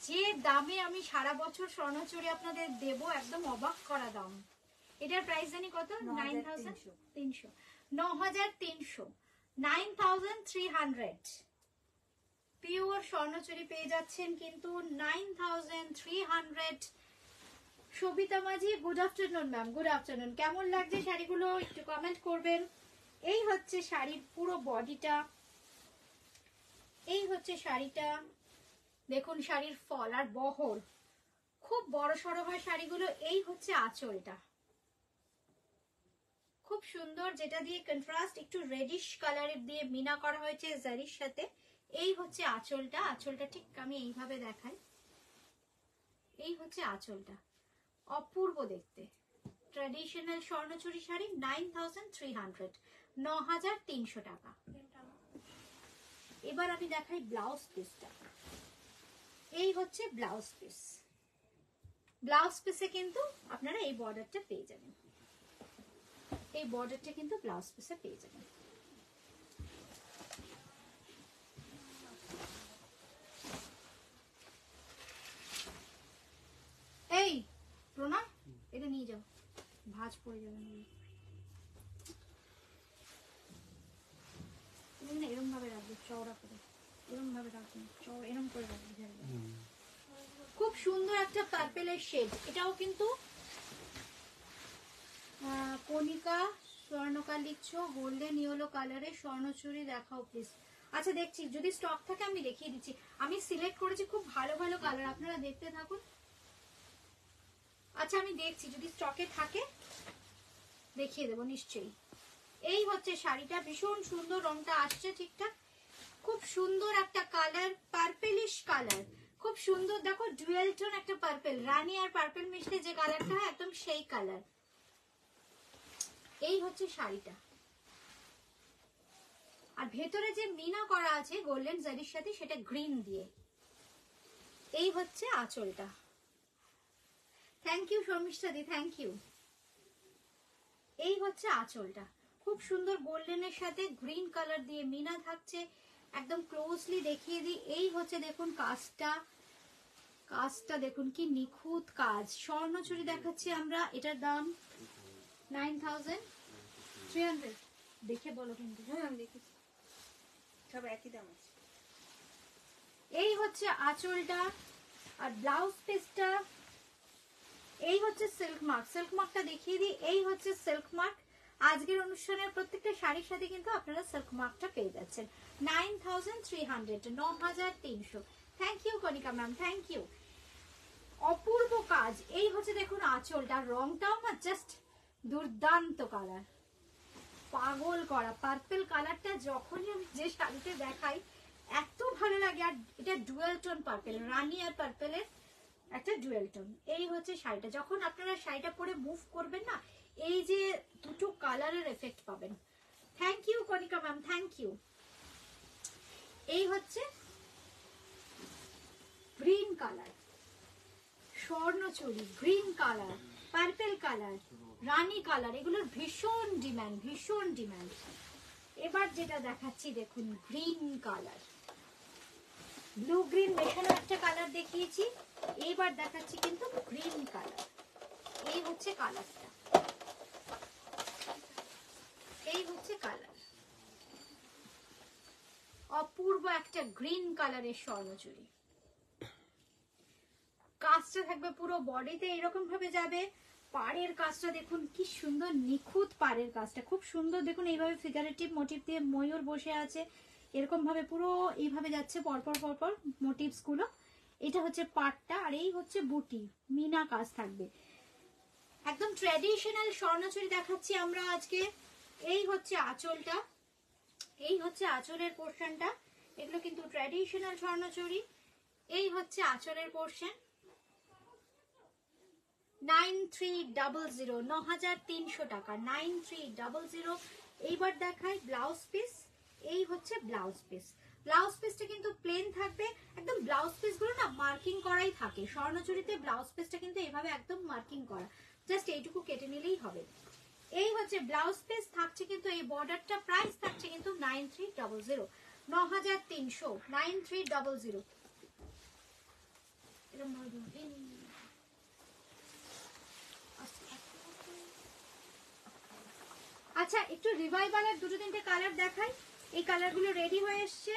[SPEAKER 1] যে দামে আমি সারা বছর স্বর্ণচুরি আপনাদের দেব, একদম অবাক করা দাম। এটার প্রাইস জানি কত? 9300, 9300, 9300 পিওর স্বর্ণচুরি পেয়ে যাচ্ছেন কিন্তু 9300। সবিতা মাঝি, good afternoon ma'am, good afternoon. কেমন লাগছে শাড়িগুলো একটু কমেন্ট করবেন। এই হচ্ছে শাড়ির পুরো বডিটা, এই হচ্ছে শাড়িটা। দেখুন শাড়ির ফল আর বহর খুব বড় সড়ো হয় শাড়িগুলো। এই হচ্ছে আঁচলটা, খুব সুন্দর, যেটা দিয়ে কন্ট্রাস্ট একটু রেডিশ কালারের দিয়ে মিনা করা হয়েছে জারির সাথে। এই হচ্ছে আঁচলটা, আঁচলটা ঠিক আমি এইভাবে দেখাই। এই হচ্ছে আঁচলটা, অপূর্ব দেখতে। ট্র্যাডিশনাল স্বর্ণচুরি শাড়ি 9300, 9300 টাকা। এবার আমি দেখাই ব্লাউজ পিসটা। এই হচ্ছে ব্লাউজ পিস, ব্লাউজ পিসে কিন্তু আপনারা এই বর্ডারটা পেয়ে যাবেন, এই বর্ডারটা কিন্তু ব্লাউজ পিসে পেয়ে যাবেন। এই প্রণয়, এটা নিয়ে যাও, ভাঁজ পড়ে যাবে না। এরকম ভাবে রাখবে, চওড়া করে এরকম ভাবে রাখবেন, এরকম করে রাখবে। খুব সুন্দর একটা পার্পেলের শেড, এটাও কিন্তু কণিকা স্বর্ণকার লিখছো, গোল্ডেন ইয়েলো কালারের স্বর্ণচুরি দেখাও প্লিজ। আচ্ছা দেখছি, যদি স্টক থাকে আমি দেখিয়ে দিচ্ছি। আমি সিলেক্ট করেছি খুব ভালো ভালো কালার, আপনারা দেখতে থাকুন। আচ্ছা আমি দেখছি, যদি স্টকে থাকে দেখিয়ে দেবো নিশ্চয়ই। এই হচ্ছে শাড়িটা, ভীষণ সুন্দর, রংটা আসছে ঠিকঠাক, খুব সুন্দর একটা কালার, পার্পেলিশ কালার, খুব সুন্দর। দেখো ডুয়েল টোন একটা পার্পেল, রানী আর পার্পেল মিশলে যে কালারটা হয় একদম সেই কালার। এই হচ্ছে শাড়িটা, আর ভেতরে যে মিনা করা আছে গোল্ডেন জারির সাথে, সেটা গ্রিন দিয়ে। এই হচ্ছে আঁচলটা। Thank you Sharmistha di, thank you. এই হচ্ছে আঁচলটা, খুব সুন্দর গোল্ডেনের সাথে গ্রিন কালার দিয়ে মিনা থাকছে। একদম ক্লোজলি দেখিয়ে দিই। এই হচ্ছে দেখুন কাজটা, কাজটা দেখুন কি নিখুঁত কাজ, স্বর্ণচুরি দেখাচ্ছি আমরা, এটার দাম 9300। দেখে বলো কিন্তু।
[SPEAKER 2] হ্যাঁ আমি দেখি, সব একই দাম আছে।
[SPEAKER 1] এই হচ্ছে আঁচলটা আর ব্লাউজ পিসটা, এই হচ্ছে সিল্ক মার্ক। সিল্ক মার্কটা দেখিয়ে দিই, এই হচ্ছে সিল্ক মার্ক। আজকের অনুষ্ঠানের প্রত্যেকটা শাড়ির সাথে কিন্তু আপনারা সিল্ক মার্কটা পেয়ে যাচ্ছেন। 9300, 9300। Thank you Kanika ma'am, thank you. অপূর্ব কাজ। এই হচ্ছে দেখুন আঁচলটা, রংটাও না জাস্ট দুর্দান্ত কালার, পাগল করা। পার্পল কালারটা যখনই আমি যে শাড়িতে দেখাই এত ভালো লাগে। আর এটা ডুয়েল টোন পার্পল, রানী আর পার্পলের একটা ডুয়েল টোন। এই হচ্ছে শাড়িটা, যখন আপনারা শাড়িটা পরে মুভ করবেন না, এই যে দুটো কালারের এফেক্ট পাবেন। Thank you Kanika ma'am, thank you. এই হচ্ছে green colour, Swarnachuri, green colour, purple colour, রানী কালার, এগুলোর ভীষণ ডিমান্ড, ভীষণ ডিমান্ড। এবার যেটা দেখাচ্ছি দেখুন গ্রিন কালার, ব্লু গ্রিন মেশানো একটা কালার দেখিয়েছি, এবার দেখাচ্ছি কিন্তু গ্রিন কালার। এই হচ্ছে কালারটা, এই হচ্ছে কালার, অপূর্ব একটা গ্রিন কালারের স্বর্ণচুরি। কাজটা থাকবে পুরো বডিতে এরকম ভাবে যাবে। পাড়ের কাজটা দেখুন কি সুন্দর, নিখুঁত পাড়ের কাজটা, খুব সুন্দর। দেখুন এইভাবে ফিগারেটিভ মোটিভ দিয়ে ময়ূর বসে আছে, এরকম ভাবে পুরো এইভাবে যাচ্ছে পরপর পরপর মোটিভস গুলো। এটা হচ্ছে পাটটা, আর এই হচ্ছে বুটি, মিনা কাজ থাকবে। একদম ট্র্যাডিশনাল স্বর্ণচুরি দেখাচ্ছি আমরা আজকে। এই হচ্ছে আঁচলটা, এই হচ্ছে আঁচলের পোর্শনটা, এগুলো কিন্তু ট্র্যাডিশনাল স্বর্ণচুরি। এই হচ্ছে আঁচলের পোর্শন। 9300, 9300 টাকা, 9300। এইবার দেখাই ব্লাউজ পিস। এই হচ্ছে ব্লাউজ পিস। ব্লাউজ পিসটা কিন্তু প্লেন থাকবে একদম। ব্লাউজ পিস গুলো না মার্কিং করাই থাকে স্বর্ণচুরিতে, ব্লাউজ পিসটা কিন্তু এইভাবে একদম মার্কিং করা, জাস্ট এইটুকু কেটে নিলেই হবে। এই হচ্ছে ব্লাউজ পিস থাকছে কিন্তু এই বর্ডারটা। প্রাইস থাকছে কিন্তু 9300, 9300, 9300। আচ্ছা একটু রিভাইভালের দুটো তিনটে কালার দেখাই। এই কালারগুলো রেডি হয়ে এসছে,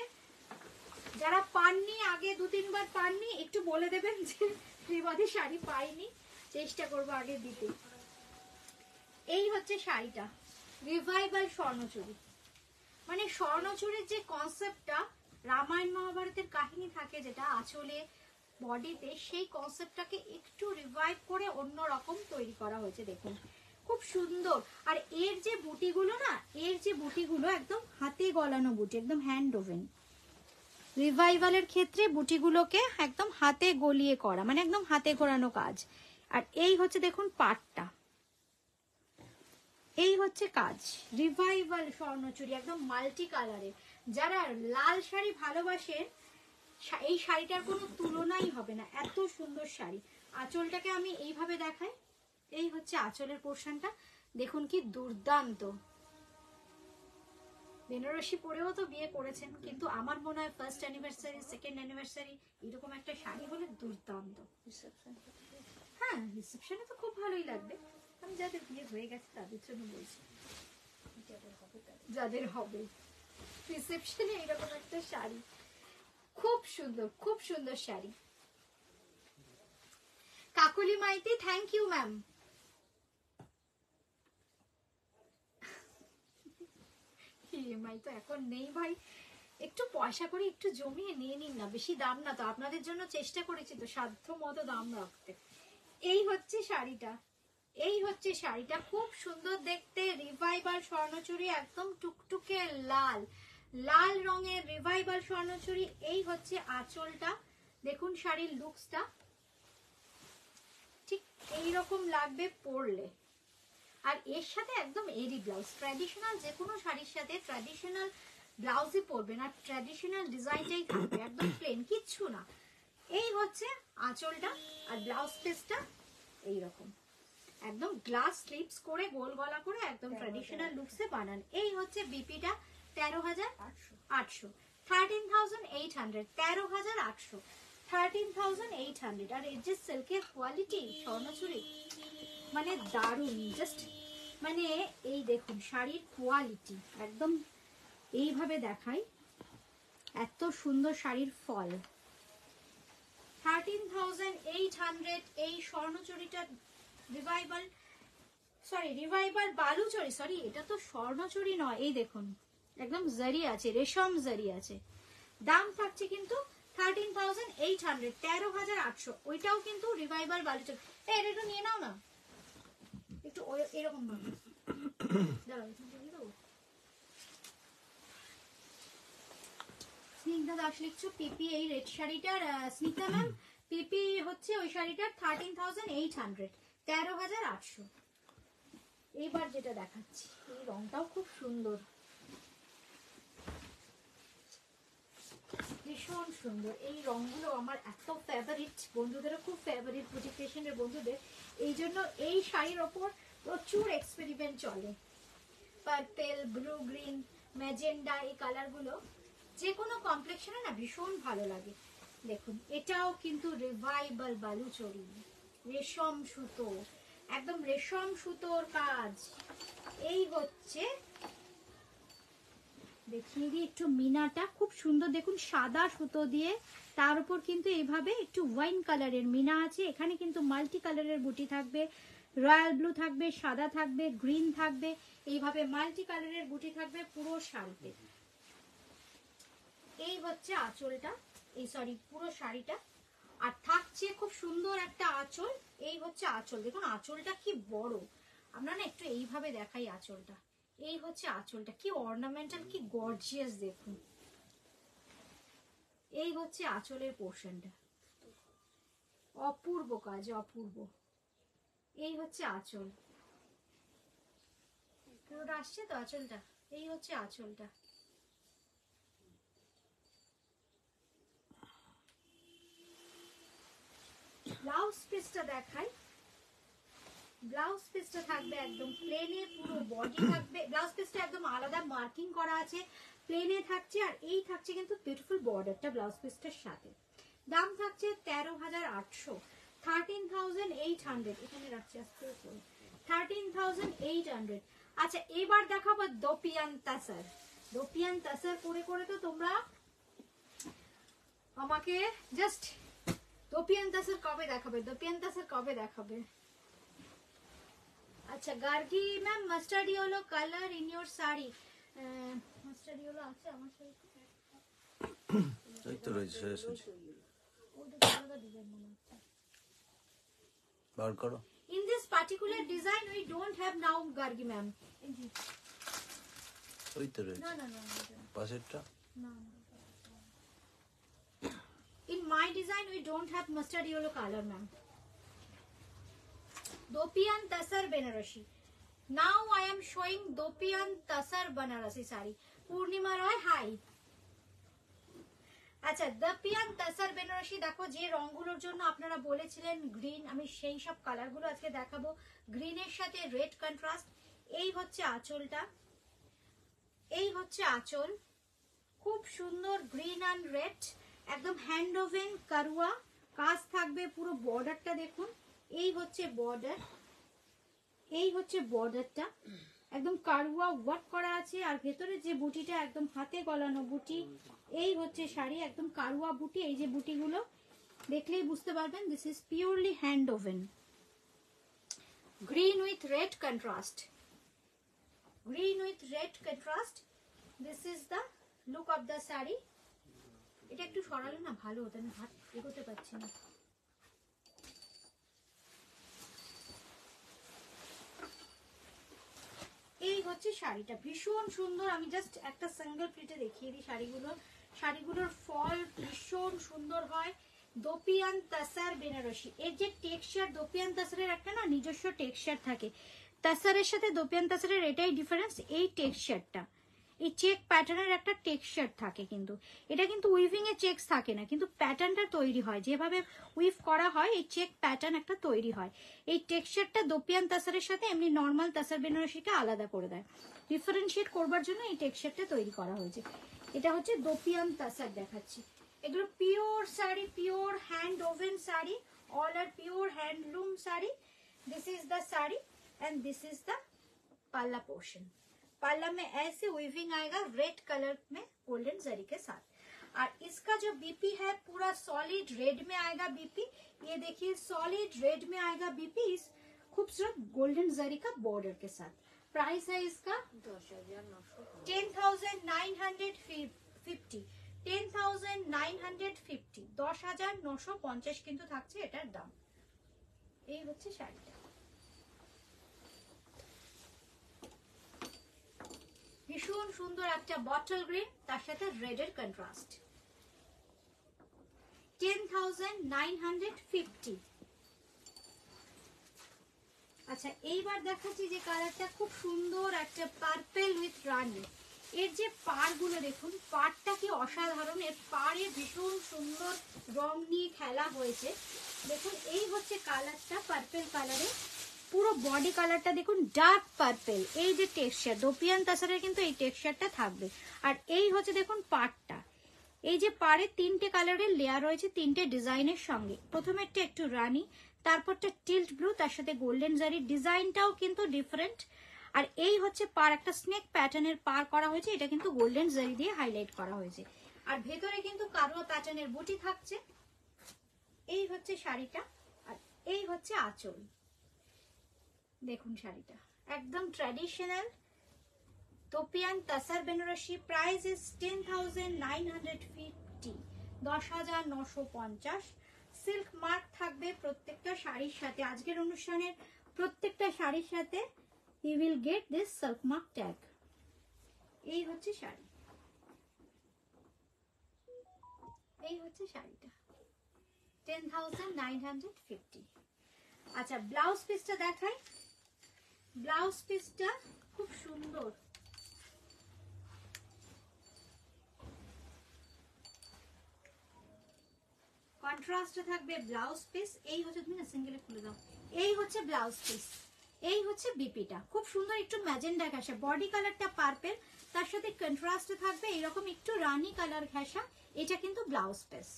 [SPEAKER 1] যারা পাননি, আগে দু তিনবার পাননি, একটু বলে দেবেন যে ত্রিবাদী শাড়ি পাইনি, চেষ্টা করবো আগে দিতে। এই হচ্ছে শাড়িটা, রিভাইভাল স্বর্ণচুরি। মানে স্বর্ণচুরির যে কনসেপ্টটা, রামায়ণ মহাভারতের কাহিনী থাকে যেটা আঁচলে বডিতে, সেই কনসেপ্টটাকে একটু রিভাইভ করে অন্য রকম তৈরি করা হয়েছে। দেখুন খুব সুন্দর। আর এর যে বুটিগুলো না, এর যে বুটিগুলো একদম হাতে গলানো বুটি, একদম হ্যান্ড ওভেন। রিভাইভালের ক্ষেত্রে বুটিগুলোকে একদম হাতে গলিয়ে করা, মানে একদম হাতে ঘোরানো কাজ। আর এই হচ্ছে দেখুন পাটটা, এই হচ্ছে কাজ। রিভাইভাল স্বর্ণচুরি, একদম মাল্টি কালারের। যারা লাল শাড়ি ভালোবাসেন, এই শাড়িটার কোনো তুলনাই হবে না, এত সুন্দর শাড়ি। আঁচলটাকে আমি এইভাবে দেখাই, এই হচ্ছে আঁচলের পোর্শনটা, দেখুন কি দুর্দান্ত। বেনারসি পরেও তো বিয়ে করেছেন, কিন্তু আমার মনে হয় ফার্স্ট অ্যানিভার্সারি, সেকেন্ড অ্যানিভার্সারি এরকম একটা শাড়ি হলে দুর্দান্ত। হ্যাঁ রিসেপশনে তো খুব ভালোই লাগবে। আমি যাদের বিয়ে হয়ে গেছে তাদের জন্য বলছি, যাদের হবে রিসেপশনে এরকম একটা শাড়ি খুব সুন্দর, খুব সুন্দর শাড়ি। Kakuli Maiti, thank you ma'am. EMI তো এখন নেই ভাই, একটু পয়সা করে একটু জমিয়ে নিয়ে নিন না, বেশি দাম না তো। আপনাদের জন্য চেষ্টা করেছি তো সাধ্য মতো দাম রাখতে। এই হচ্ছে শাড়িটা, এই হচ্ছে শাড়িটা, খুব সুন্দর দেখতে। রিভাইভাল স্বর্ণচুরি, একদম টুকটুকে লাল, লাল রঙের রিভাইভাল স্বর্ণচুরি। এই হচ্ছে আঁচলটা, দেখুন শাড়ির লুকসটা ঠিক এইরকম লাগবে পরলে। আর এর সাথে একদম এরি ব্লাউজ, ট্র্যাডিশনাল যে কোনো শাড়ির সাথে ট্র্যাডিশনাল ব্লাউজই পরবেন, আর ট্র্যাডিশনাল ডিজাইনটাই থাকবে, একদম প্লেন, কিচ্ছু না। এই হচ্ছে আঁচলটা, আর ব্লাউজ পিসটা এইরকম একদম গ্লাস স্লিপস করে গোল গলা করে একদম ট্র্যাডিশনাল লুকসে বানান। এই হচ্ছে বিপিটা 13,800, 13,800, 13,800। 13,800। আর এর যে সিল্কের কোয়ালিটি স্বর্ণচুরি মানে দারুণ, জাস্ট মানে এই দেখুন শাড়ির কোয়ালিটি একদম এইভাবে দেখাই, এত সুন্দর শাড়ির ফল। 13,800 এই স্বর্ণচুরিটা রিভাইভাল, রিভাইভাল বালুচরি, সরি এটা তো স্বর্ণচুরি নয়, এই দেখুন একদম জারি আছে, রেশম জারি আছে। দাম থাকছে কিন্তু 13,800, 13,800। ওইটাও কিন্তু রিভাইভাল বালুচরি। এটা একটু নিয়ে নাও না, একটু এরকম ভাবে দাঁড়াও, স্নিগ্ধা দাস লিখছো পিপি এই রেড শাড়িটার, স্নিগ্ধা ম্যাম পিপি হচ্ছে ওই শাড়িটার 13,800, 13,800। এইবার যেটা দেখাচ্ছি এই রংটাও খুব সুন্দর, ভীষণ সুন্দর। এই রংগুলো আমার এত ফেভারিট, বন্ধুদেরও খুব ফেভারিট, বুটিক পেশেন্টের বন্ধুদের। এই জন্য এই শাড়ির ওপর প্রচুর এক্সপেরিমেন্ট চলে। পার্পেল, ব্লু, গ্রিন, ম্যাজেন্ডা এই কালারগুলো যে কোনো কমপ্লেক্সনে না ভীষণ ভালো লাগে। দেখুন এটাও কিন্তু রিভাইভাল বালুচরি, রেশম সুতো, একদম রেশম সুতোর কাজ। এই হচ্ছে দেখিয়ে দিই একটু, মিনাটা খুব সুন্দর দেখুন, সাদা সুতো দিয়ে তার উপর কিন্তু এইভাবে একটু ওয়াইন কালারের মিনা আছে। এখানে কিন্তু মাল্টি কালারের বুটি থাকবে, রয়্যাল ব্লু থাকবে, সাদা থাকবে, গ্রিন থাকবে, এইভাবে মাল্টি কালারের বুটি থাকবে পুরো শাড়িতে। এই হচ্ছে আঁচলটা, এই সরি পুরো শাড়িটা। আর থাকছে খুব সুন্দর একটা আঁচল। এই হচ্ছে আঁচল, দেখুন আঁচলটা কি বড়, আমরা না একটু এইভাবে দেখাই আঁচলটা। এই হচ্ছে আঁচলটা, কি অর্নামেন্টাল, কি গর্জিয়াস দেখুন। এই হচ্ছে আঁচলের পোর্শনটা, অপূর্ব কাজ, অপূর্ব। এই হচ্ছে আঁচল, পুরোটা আসছে তো আঁচলটা। এই হচ্ছে আঁচলটা। ব্লাউজ পিসটা দেখাই, ব্লাউজ পিসটা থাকবে একদম প্লেনে, পুরো বডি থাকবে, ব্লাউজ পিসটা একদম আলাদা মার্কিং করা আছে, প্লেনে থাকছে। আর এই থাকছে কিন্তু বিউটিফুল বর্ডারটা ব্লাউজ পিসটার সাথে। দাম থাকছে 13,800, 13,800। এখানে রাখছি আস্তে করে 13,800। আচ্ছা এবার দেখাবো দোপিয়ান তাসার। দোপিয়ান তাসার করে করে তো তোমরা আমাকে জাস্ট, দোপিয়ান তাসার কবে দেখাবে, দোপিয়ান তাসার কবে দেখাবে? আচ্ছা Gargi ma'am, mustard yellow colour in your sari, mustard yellow আছে আমার শাড়িতে,
[SPEAKER 3] এই তো রয়েছে,
[SPEAKER 1] ওটা আলাদা ডিজাইন মনে হচ্ছে।
[SPEAKER 3] বার করো।
[SPEAKER 1] In this particular design we don't have now Gargi ma'am.
[SPEAKER 3] ওই তো রয়েছে,
[SPEAKER 1] No, no, no, no,
[SPEAKER 3] পাশেরটা।
[SPEAKER 1] no, no. In my design we don't have mustard yellow color ma'am. Dopiyan Tasar Benarashi. Now I am showing Dopiyan Tasar Banarasi sari. Purnima Roy, hi. আচ্ছা dupion তাসার Banarasi দেখো, যে রংগুলোর জন্য আপনারা বলেছিলেন green, আমি সেই সব কালারগুলো আজকে দেখাবো। গ্রিনের সাথে রেড কন্ট্রাস্ট। এই হচ্ছে আঁচলটা, এই হচ্ছে আঁচল, খুব সুন্দর গ্রিন অ্যান্ড রেড, একদম হ্যান্ড ওভেন কারুয়া কাজ থাকবে। পুরো বর্ডারটা দেখুন, এই হচ্ছে বর্ডার, এই হচ্ছে বর্ডারটা একদম কারুয়া ওয়ার্ক করা আছে। আর ভেতরে যে বুটিটা একদম হাতে গলানো বুটি। এই হচ্ছে শাড়ি, একদম কারুয়া বুটি। এই যে বুটিগুলো দেখলেই বুঝতে পারবেন this is purely hand woven. Green with red contrast, green with red contrast, this is the look of the sari. এটা একটু সরালে না ভালো হতো, আমি হাত এগোতে পারছি না। এই হচ্ছে শাড়িটা, ভীষণ সুন্দর। আমি জাস্ট একটা সিঙ্গেল প্লেটে দেখিয়ে দিই শাড়িগুলো। শাড়িগুলোর ফল ভীষণ সুন্দর হয়। দোপিয়ান তাসার বেনারসি, এর যে টেক্সচার, দোপিয়ান তাসারের একটা না নিজস্ব টেক্সচার থাকে, তাসারের সাথে দোপিয়ান তাসারের এটাই ডিফারেন্স, এই টেক্সচারটা, এই চেক প্যাটার্নের একটা টেক্সচার থাকে। কিন্তু এটা কিন্তু উইভিং এ চেকস থাকে না, কিন্তু প্যাটার্নটা তৈরি হয় যেভাবে উইভ করা হয়, এই চেক প্যাটার্ন একটা তৈরি হয়। এই টেক্সচারটা দোপিয়ান তাসারের সাথে এমনি নর্মাল তাসার বেনারসিকে আলাদা করে দেয়, ডিফারেন্সিয়েট করবার জন্য এই টেক্সচারটা তৈরি করা হয়েছে। এটা হচ্ছে দোপিয়ান তাসার দেখাচ্ছি। এগুলো pure sari, pure hand woven sari, all are pure handloom sari. This is the sari and this is the पल्ला पोर्शन. पल्ला में ऐसे वीविंग आएगा रेड कलर में गोल्डन जरी के साथ. और इसका जो बीपी है पूरा सॉलिड रेड में आएगा बीपी. ये देखिए सॉलिड रेड में आएगा बीपी इस खूबसूरत गोल्डन जरी का बॉर्डर के साथ. प्राइस है इसका 10,950. 10,950 10,950 কিন্তু থাকছে এটার দাম. এই হচ্ছে শাড়িটা. ভীষণ সুন্দর একটা বটল গ্রিন, তার সাথে রেড এর কন্ট্রাস্ট. 10,950. আচ্ছা এইবার দেখাচ্ছি যে কালারটা খুব সুন্দর একটা পার্পল উইথ রানী. এর যে পাড় গুলো দেখুন, পাড়টা কি অসাধারণ. এর পাড়ে ভীষণ সুন্দর রং নিয়ে খেলা হয়েছে. দেখুন এই হচ্ছে কালারটা পার্পল কালারে. পুরো বডি কালারটা দেখুন ডার্ক পার্পল. এই যে টেক্সচার দোপিয়ান তাসারের কিন্তু এই টেক্সচারটা থাকবে. আর এই হচ্ছে দেখুন পাড়টা. এই যে পাড়ে তিনটে কালারের লেয়ার রয়েছে তিনটে ডিজাইনের সঙ্গে. প্রথমেরটা একটু রানী, তারপরটা টিল্ট ব্লু, তার সাথে গোল্ডেন জারি. ডিজাইনটাও কিন্তু ডিফারেন্ট. আর এই হচ্ছে পার একটা স্নেক প্যাটার্নের পার করা হয়েছে. এটা কিন্তু গোল্ডেন জারি দিয়ে হাইলাইট করা হয়েছে. আর ভেতরে কিন্তু কারুয়া প্যাটার্নের বুটি থাকছে. এই হচ্ছে শাড়িটা. আর এই হচ্ছে আঁচল. দেখুন শাড়িটা একদম ট্র্যাডিশনাল তোপিয়ান tussar Banarasi. Price is 10,950. 10,950. Silk mark থাকবে প্রত্যেকটা শাড়ির সাথে. আজকের অনুষ্ঠানের প্রত্যেকটা শাড়ির সাথে you will get this silk mark tag. এই হচ্ছে শাড়ি. এই হচ্ছে শাড়িটা 10,950. আচ্ছা ব্লাউজ পিসটা দেখাই. ব্লাউজ পিসটা খুব সুন্দর. কন্ট্রাস্টে থাকবে ব্লাউজ পিস. এই হচ্ছে, তুমি না সিঙ্গেলে খুলে দাও. এই হচ্ছে ব্লাউজ পিস. এই হচ্ছে বিপিটা খুব সুন্দর একটু ম্যাজেন্ডা ঘেঁষা. বডি কালারটা পার্পল, তার সাথে কন্ট্রাস্টে থাকবে এইরকম একটু রানী কালার ঘেঁষা. এটা কিন্তু ব্লাউজ পিস.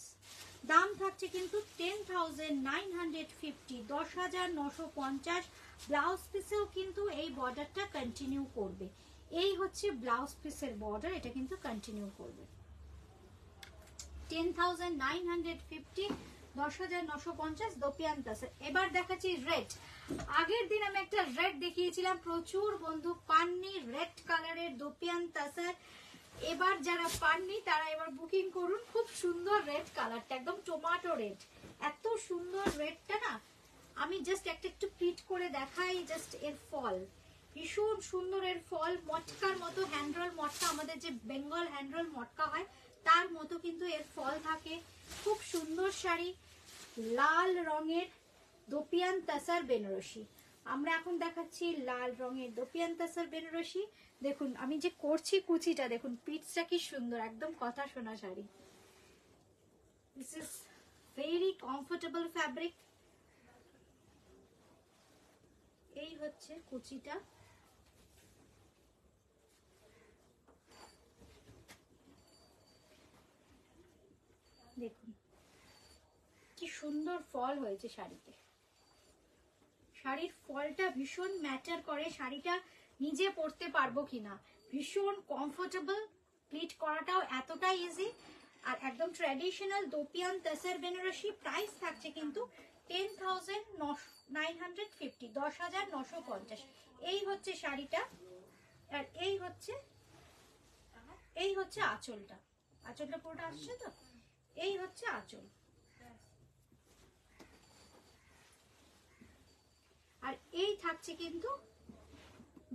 [SPEAKER 1] দাম থাকছে কিন্তু 10,950. 10,950. ব্লাউজ পিসেও কিন্তু এই বর্ডারটা কন্টিনিউ করবে. এই হচ্ছে ব্লাউজ পিসের বর্ডার, এটা কিন্তু কন্টিনিউ করবে. 10,950. 10,950 দোপিয়ান তাসার. এবার দেখাচ্ছি রেড. আগের দিন আমি একটা রেড দেখিয়েছিলাম, প্রচুর বন্ধু পাননি রেড কালারের দোপিয়ান তাসার. এবার যারা পাননি তারা এবার বুকিং করুন. খুব সুন্দর রেড কালারটা, একদম টমেটো রেড. এত সুন্দর রেডটা না, আমি জাস্ট একটু প্লিট করে দেখাই. জাস্ট এর ফল ভীষণ সুন্দর. এর ফল মটকার মতো, হ্যান্ডরোল মটকা, আমাদের যে বেঙ্গল হ্যান্ডরোল মটকা হয় তার মতো কিন্তু এর ফল থাকে. খুব সুন্দর শাড়ি, লাল রঙের দোপিয়ান তাসার বেনারসি. আমরা এখন দেখাচ্ছি লাল রঙের দোপিয়ান তাসার বেনারসি. দেখুন আমি যে করছি কুচিটা, দেখুন পিচটা কি সুন্দর, একদম কথা শোনা sari. This is very comfortable fabric. এই হচ্ছে কুচিটা. দেখুন কি সুন্দর ফল হয়েছে শাড়িতে. শাড়ির ফলটা ভীষণ ম্যাটার করে শাড়িটা নিজে পরতে পারবো কিনা. ভীষণ কমফোর্টেবল, প্লিট করাটাও এতটা ইজি. আর একদম ট্র্যাডিশনাল দোপিয়ান তাসার বেনারসি. প্রাইস থাকছে কিন্তু 10,950. 10,950. এই হচ্ছে শাড়িটা. আর এই হচ্ছে আঁচলটা. আঁচলটা পুরোটা আসছে তো. এই হচ্ছে আঁচল. আর এই থাকছে কিন্তু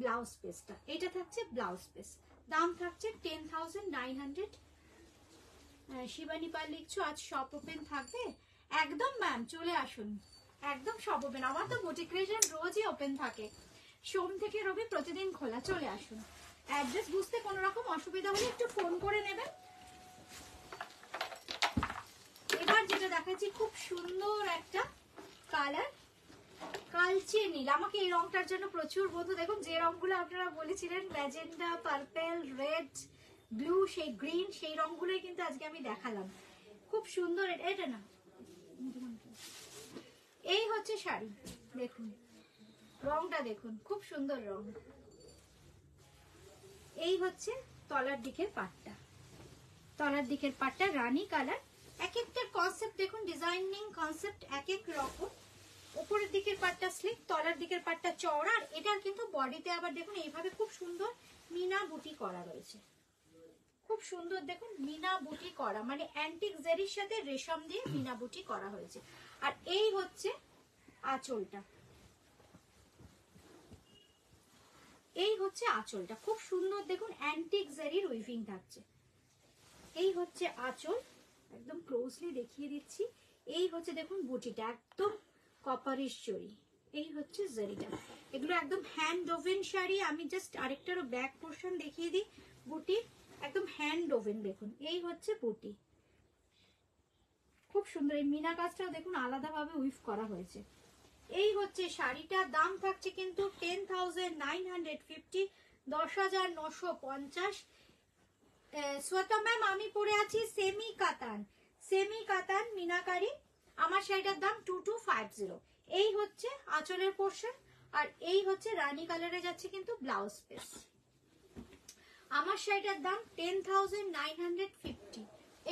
[SPEAKER 1] ব্লাউজ পিসটা. এটা থাকছে ব্লাউজ পিস. দাম থাকছে 10,900. শিবানী পাল লিখছো আজ শপ ওপেন থাকবে? একদম ম্যাম চলে আসুন, একদম শপ ওপেন. আমার তো বুটিক ক্রিয়েশন রোজই ওপেন থাকে, সোম থেকে রবি প্রতিদিন খোলা. চলে আসুন. অ্যাড্রেস বুঝতে কোনো রকম অসুবিধা হলে একটু ফোন করে নেবেন. এবার যেটা দেখাচ্ছি খুব সুন্দর একটা কালার, কালচে নীল. আমাকে এই রংটার জন্য প্রচুর বন্ধু, দেখুন যে রংগুলো আপনারা বলেছিলেন ম্যাজেন্ডা, পার্পল, রেড, ব্লু, সেই গ্রিন, সেই রংগুলোই কিন্তু আজকে আমি দেখালাম. খুব সুন্দর। এটা না, এই হচ্ছে শাড়ি, দেখুন রংটা দেখুন, খুব সুন্দর রং। এই হচ্ছে তলার দিকের পাটটা, তলার দিকের পাটটা রানী কালার। এক একটা কনসেপ্ট দেখুন, ডিজাইনিং কনসেপ্ট এক এক রকম। উপরের দিকের পাটটা স্লিক, তলার দিকের পাটটা চওড়া। আর এটার কিন্তু বডিতে আবার দেখুন এইভাবে খুব সুন্দর মিনা বুটি করা রয়েছে, খুব সুন্দর দেখুন মিনা বুটি করা, মানে অ্যান্টিক জারির সাথে রেশম দিয়ে মিনা বুটি করা হয়েছে। আর এই হচ্ছে আঁচলটা, এই হচ্ছে আঁচলটা, খুব সুন্দর দেখুন অ্যান্টিক জারির উইভিং থাকছে। এই হচ্ছে আঁচল, একদম ক্লোজলি দেখিয়ে দিচ্ছি। এই হচ্ছে দেখুন বুটিটা একদম কপারিশ জরি, এই হচ্ছে জারিটা। এগুলো একদম হ্যান্ড ওভেন শাড়ি। আমি জাস্ট আরেকটারও ব্যাক পোর্শন দেখিয়ে দিই বুটি, একদম হ্যান্ড ওভেন। দেখুন এই হচ্ছে বুটি, খুব সুন্দর। এই মিনা কাজটাও দেখুন আলাদাভাবে উইভ করা হয়েছে। এই হচ্ছে শাড়িটার দাম থাকছে কিন্তু 10,950, 10,950। শ্বেতা ম্যাম আমি পরে আছি সেমি কাতান, সেমি কাতান মিনাকারি। আমার শাড়িটার দাম 2250। এই হচ্ছে আঁচলের পোর্শন, আর এই হচ্ছে রানী কালারে যাচ্ছে কিন্তু ব্লাউজ পিস। আমার শাড়িটার দাম 10,950।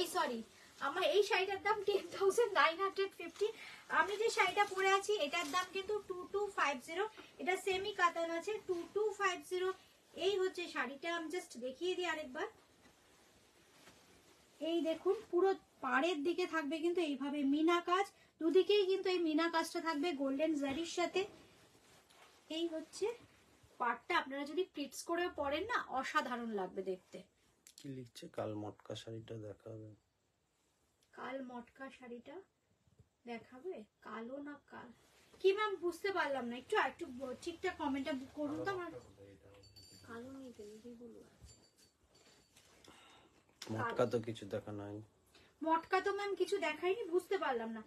[SPEAKER 1] এই সরি, আমার এই শাড়িটার দাম 10,950। আমি যে শাড়িটা পরে আছি এটার দাম কিন্তু 2250। এটা সেমি কাতান আছে, 2250। এই হচ্ছে শাড়িটা, আমি জাস্ট দেখিয়ে দিই আরেকবার। এই দেখুন পুরো পাড়ের দিকে থাকবে কিন্তু এইভাবে মিনা কাজ, দুদিকেই কিন্তু এই মিনা কাজটা থাকবে গোল্ডেন জারির সাথে। এই হচ্ছে পাড়টা, আপনারা যদি প্লিটস করেও পরেন না অসাধারণ লাগবে দেখতে।
[SPEAKER 3] কি লিখছে? কাল মটকা শাড়িটা দেখাবে।
[SPEAKER 1] কাল মটকা শাড়িটা দেখাবে, কালো না কাল কি ম্যাম বুঝতে পারলাম না, একটু একটু ঠিকঠাক কমেন্টটা করুন তো। আমার কালো নেই তো, বলবো
[SPEAKER 3] মটকা তো কিছু দেখা নাই,
[SPEAKER 1] মটকা তো ম্যাম কিছু দেখাইনি, বুঝতে পারলাম না।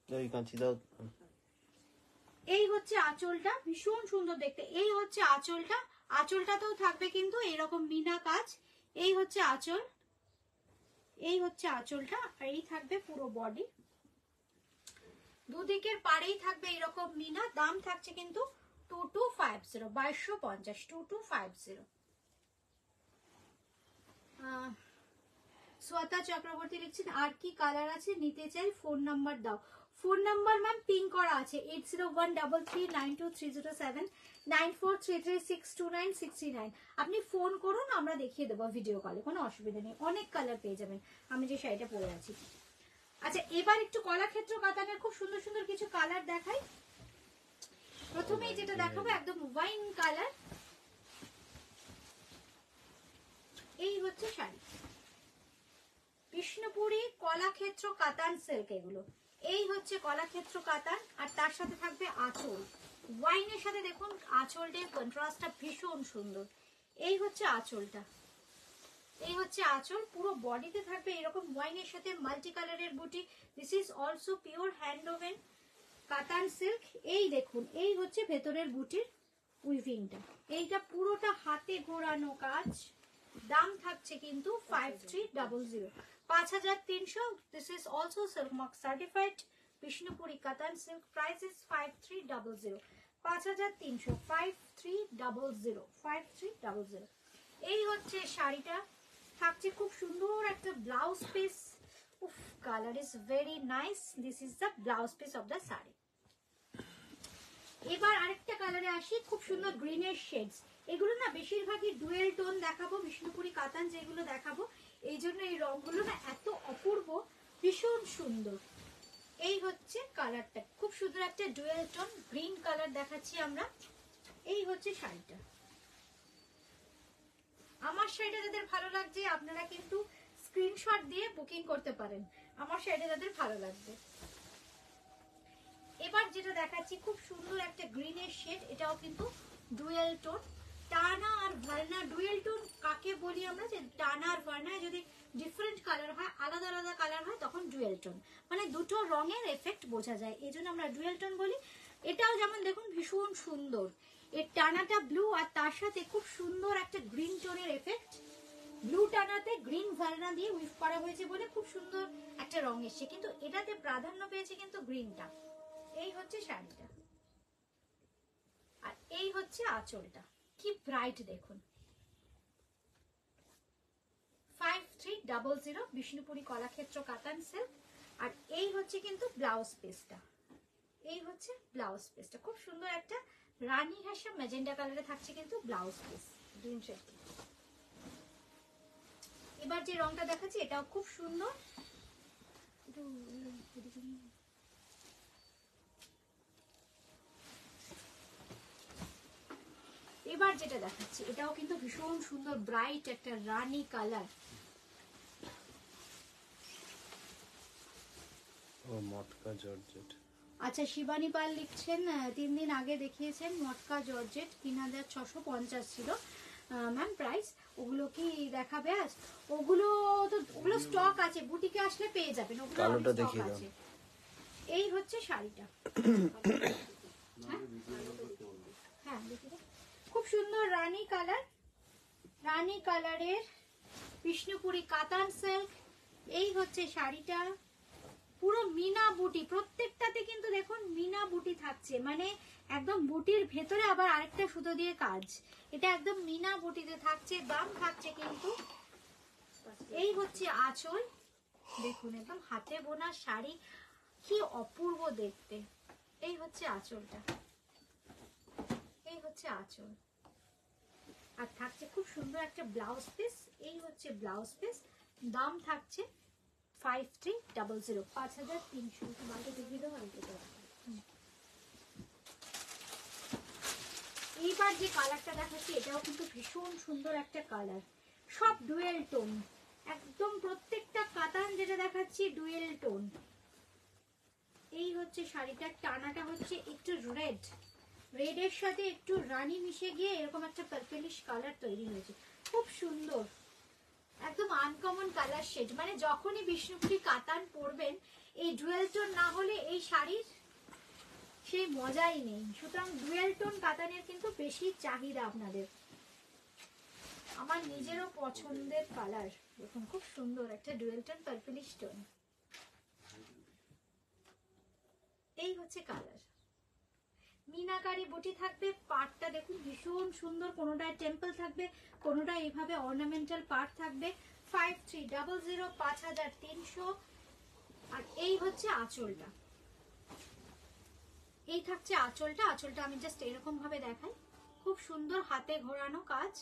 [SPEAKER 3] ওই কাঁচি দাও।
[SPEAKER 1] এই হচ্ছে আঁচলটা, ভীষণ সুন্দর দেখতে। এই হচ্ছে আঁচলটা, আঁচলটাতেও থাকবে কিন্তু এরকম মিনা কাজ। এই হচ্ছে আঁচল, এই হচ্ছে আঁচলটা, আর এই থাকবে পুরো বডি। দুদিকের পাড়েই থাকবে এরকম মিনা। দাম থাকছে কিন্তু 2250, 2250, 2250। শ্বেতা চক্রবর্তী লিখছেন আর কি কালার আছে নিতে চাই, ফোন নাম্বার দাও। ফোন নাম্বার ম্যাম পিং করা আছে 8013392307, 9433629639। আপনি ফোন করুন, আমরা দেখিয়ে দেবো ভিডিও কলে, কোনো অসুবিধা নেই। অনেক কালার পেয়ে যাবেন আমি যে শাড়িটা পরে আছি। আচ্ছা এবার একটু কলাক্ষেত্র কাতানের খুব সুন্দর সুন্দর কিছু কালার দেখাই। প্রথমেই যেটা দেখাবো একদম ওয়াইন কালার। এই হচ্ছে শাড়ি, বিষ্ণুপুরি কলাক্ষেত্র কাতান সিল্ক এগুলো। এই হচ্ছে কলাক্ষেত্র কাতান, আর তার সাথে থাকবে আঁচল ওয়াইনের সাথে। দেখুন আঁচলটার কন্ট্রাস্টটা ভীষণ সুন্দর। এই হচ্ছে আঁচলটা, এই হচ্ছে আঁচল। পুরো বডিতে থাকবে এরকম ওয়াইনের সাথে মাল্টি কালারের বুটি। This is also pure hand woven কাতান সিল্ক। এই দেখুন এই হচ্ছে ভেতরের বুটির উইভিংটা, এইটা পুরোটা হাতে ঘোরানো কাজ। দাম থাকছে কিন্তু 5300, 5300। This is also silk mark certified Bishnupuri কাতান সিল্ক। Price is 5300, 5300, 5300, 5300। এই হচ্ছে শাড়িটা, থাকছে খুব সুন্দর একটা ব্লাউজ পিস। উফ, colour is very nice. This is the blouse piece of the sari. এবার আরেকটা কালারে আসি, খুব সুন্দর গ্রিনের শেডস। এগুলো না বেশিরভাগই ডুয়েল টোন দেখাবো, বিষ্ণুপুরি কাতান যেগুলো দেখাবো, এই জন্য এই রংগুলো না এত অপূর্ব, ভীষণ সুন্দর। এই হচ্ছে কালারটা, খুব সুন্দর একটা ডুয়েল টোন গ্রিন কালার দেখাচ্ছি আমরা। এই হচ্ছে শাড়িটা। আমার শাড়িটা যাদের ভালো লাগছে আপনারা কিন্তু স্ক্রিনশট দিয়ে বুকিং করতে পারেন, আমার শাড়িটা যাদের ভালো লাগবে। এবার যেটা দেখাচ্ছি খুব সুন্দর একটা গ্রিনের শেড, এটাও কিন্তু ডুয়েল টোন। টানা আর ভার্না, ডুয়েল টোন কাকে বলি আমরা, যে টানা আর ভার্নায় যদি ডিফারেন্ট কালার হয়, আলাদা আলাদা কালার হয়, তখন ডুয়েল টোন, মানে দুটো রঙের এফেক্ট বোঝা যায়, এই জন্য আমরা ডুয়েল টোন বলি। এটাও যেমন দেখুন ভীষণ সুন্দর। এর টানাটা ব্লু আর তার সাথে খুব সুন্দর একটা গ্রিন টোনের এফেক্ট। ব্লু টানাতে গ্রিন ভালনা দিয়ে উইভ করা হয়েছে বলে খুব সুন্দর একটা রং এসছে, কিন্তু এটাতে প্রাধান্য পেয়েছে কিন্তু গ্রিনটা। এই হচ্ছে শাড়িটা, আর এই হচ্ছে আঁচলটা। কি ব্রাইট দেখুন, 5300 বিষ্ণুপুরি কলাক্ষেত্র কাতান সিল্ক। আর এই হচ্ছে কিন্তু ব্লাউজ পিসটা, এই হচ্ছে ব্লাউজ পিসটা। খুব সুন্দর একটা রানী হাসা ম্যাজেন্ডা কালারে থাকছে কিন্তু ব্লাউজ পিস, গ্রিন শেড। এবার যে রংটা দেখাচ্ছি এটাও খুব সুন্দর। এবার যেটা দেখাচ্ছি এটাও কিন্তু ভীষণ সুন্দর ব্রাইট একটা রানী কালার।
[SPEAKER 3] ও মটকা জর্জেট।
[SPEAKER 1] আচ্ছা, শিবানী পাল লিখছেন 3 দিন আগে দেখিয়েছেন মটকা জর্জেট 3650 ছিল ম্যাম প্রাইস, ওগুলো কি দেখাবে আজ? ওগুলো তো ওগুলো স্টক আছে, বুটিকে আসলে পেয়ে যাবেন, ওগুলো
[SPEAKER 3] কালোটা
[SPEAKER 1] স্টক
[SPEAKER 3] দেখিয়ে দাও।
[SPEAKER 1] আছে। এই হচ্ছে শাড়িটা। হ্যাঁ দেখি দাও। খুব সুন্দর রানী কালার, রানী কালারের বিষ্ণুপুরি কাতান সিল্ক। এই হচ্ছে শাড়িটা, পুরো মিনা বুটি, প্রত্যেকটাতে কিন্তু দেখুন মিনা বুটি থাকছে, মানে একদম বুটির ভেতরে আবার আরেকটা সুতো দিয়ে কাজ। এটা একদম মিনা বুটিতে থাকছে, দাম থাকছে কিন্তু। এই হচ্ছে আঁচল, দেখুন একদম হাতে বোনা শাড়ি, কি অপূর্ব দেখতে। এই হচ্ছে আঁচলটা, এই হচ্ছে আঁচল, আর থাকছে খুব সুন্দর একটা ব্লাউজ পিস। এই হচ্ছে ব্লাউজ পিস, দাম থাকছে 5300, 5300। এইবার যে কালারটা দেখাচ্ছি এটাও কিন্তু ভীষণ সুন্দর একটা কালার, সব ডুয়েল টোন, একদম প্রত্যেকটা কাতান যেটা দেখাচ্ছি ডুয়েল টোন। এই হচ্ছে শাড়িটার টানাটা হচ্ছে একটু রেড, রেডের সাথে একটু রানী মিশে গিয়ে এরকম একটা পার্পলিশ কালার তৈরি হয়েছে, খুব সুন্দর, একদম আনকমন কালার শেড। মানে যখনই বিষ্ণুপুরি কাতান পরবেন এই ডুয়েল টোন না হলে এই শাড়ির সেই মজাই নেই। সুতরাং ডুয়েল টোন কাতানের কিন্তু বেশি চাহিদা আপনাদের। আমার নিজেরও পছন্দের কালার, দেখুন খুব সুন্দর একটা ডুয়েল টোন পার্পলিশ টোন। এই হচ্ছে কালার, মিনাকারি বুটি থাকবে, পাড়টা দেখুন ভীষণ সুন্দর, কোনোটায় টেম্পল থাকবে, কোনোটায় এইভাবে অর্নামেন্টাল পাড় থাকবে। 5300, 5300। আর এই হচ্ছে আঁচলটা, এই থাকছে আঁচলটা। আঁচলটা আমি জাস্ট এরকম ভাবে দেখাই, খুব সুন্দর হাতে ঘোরানো কাজ।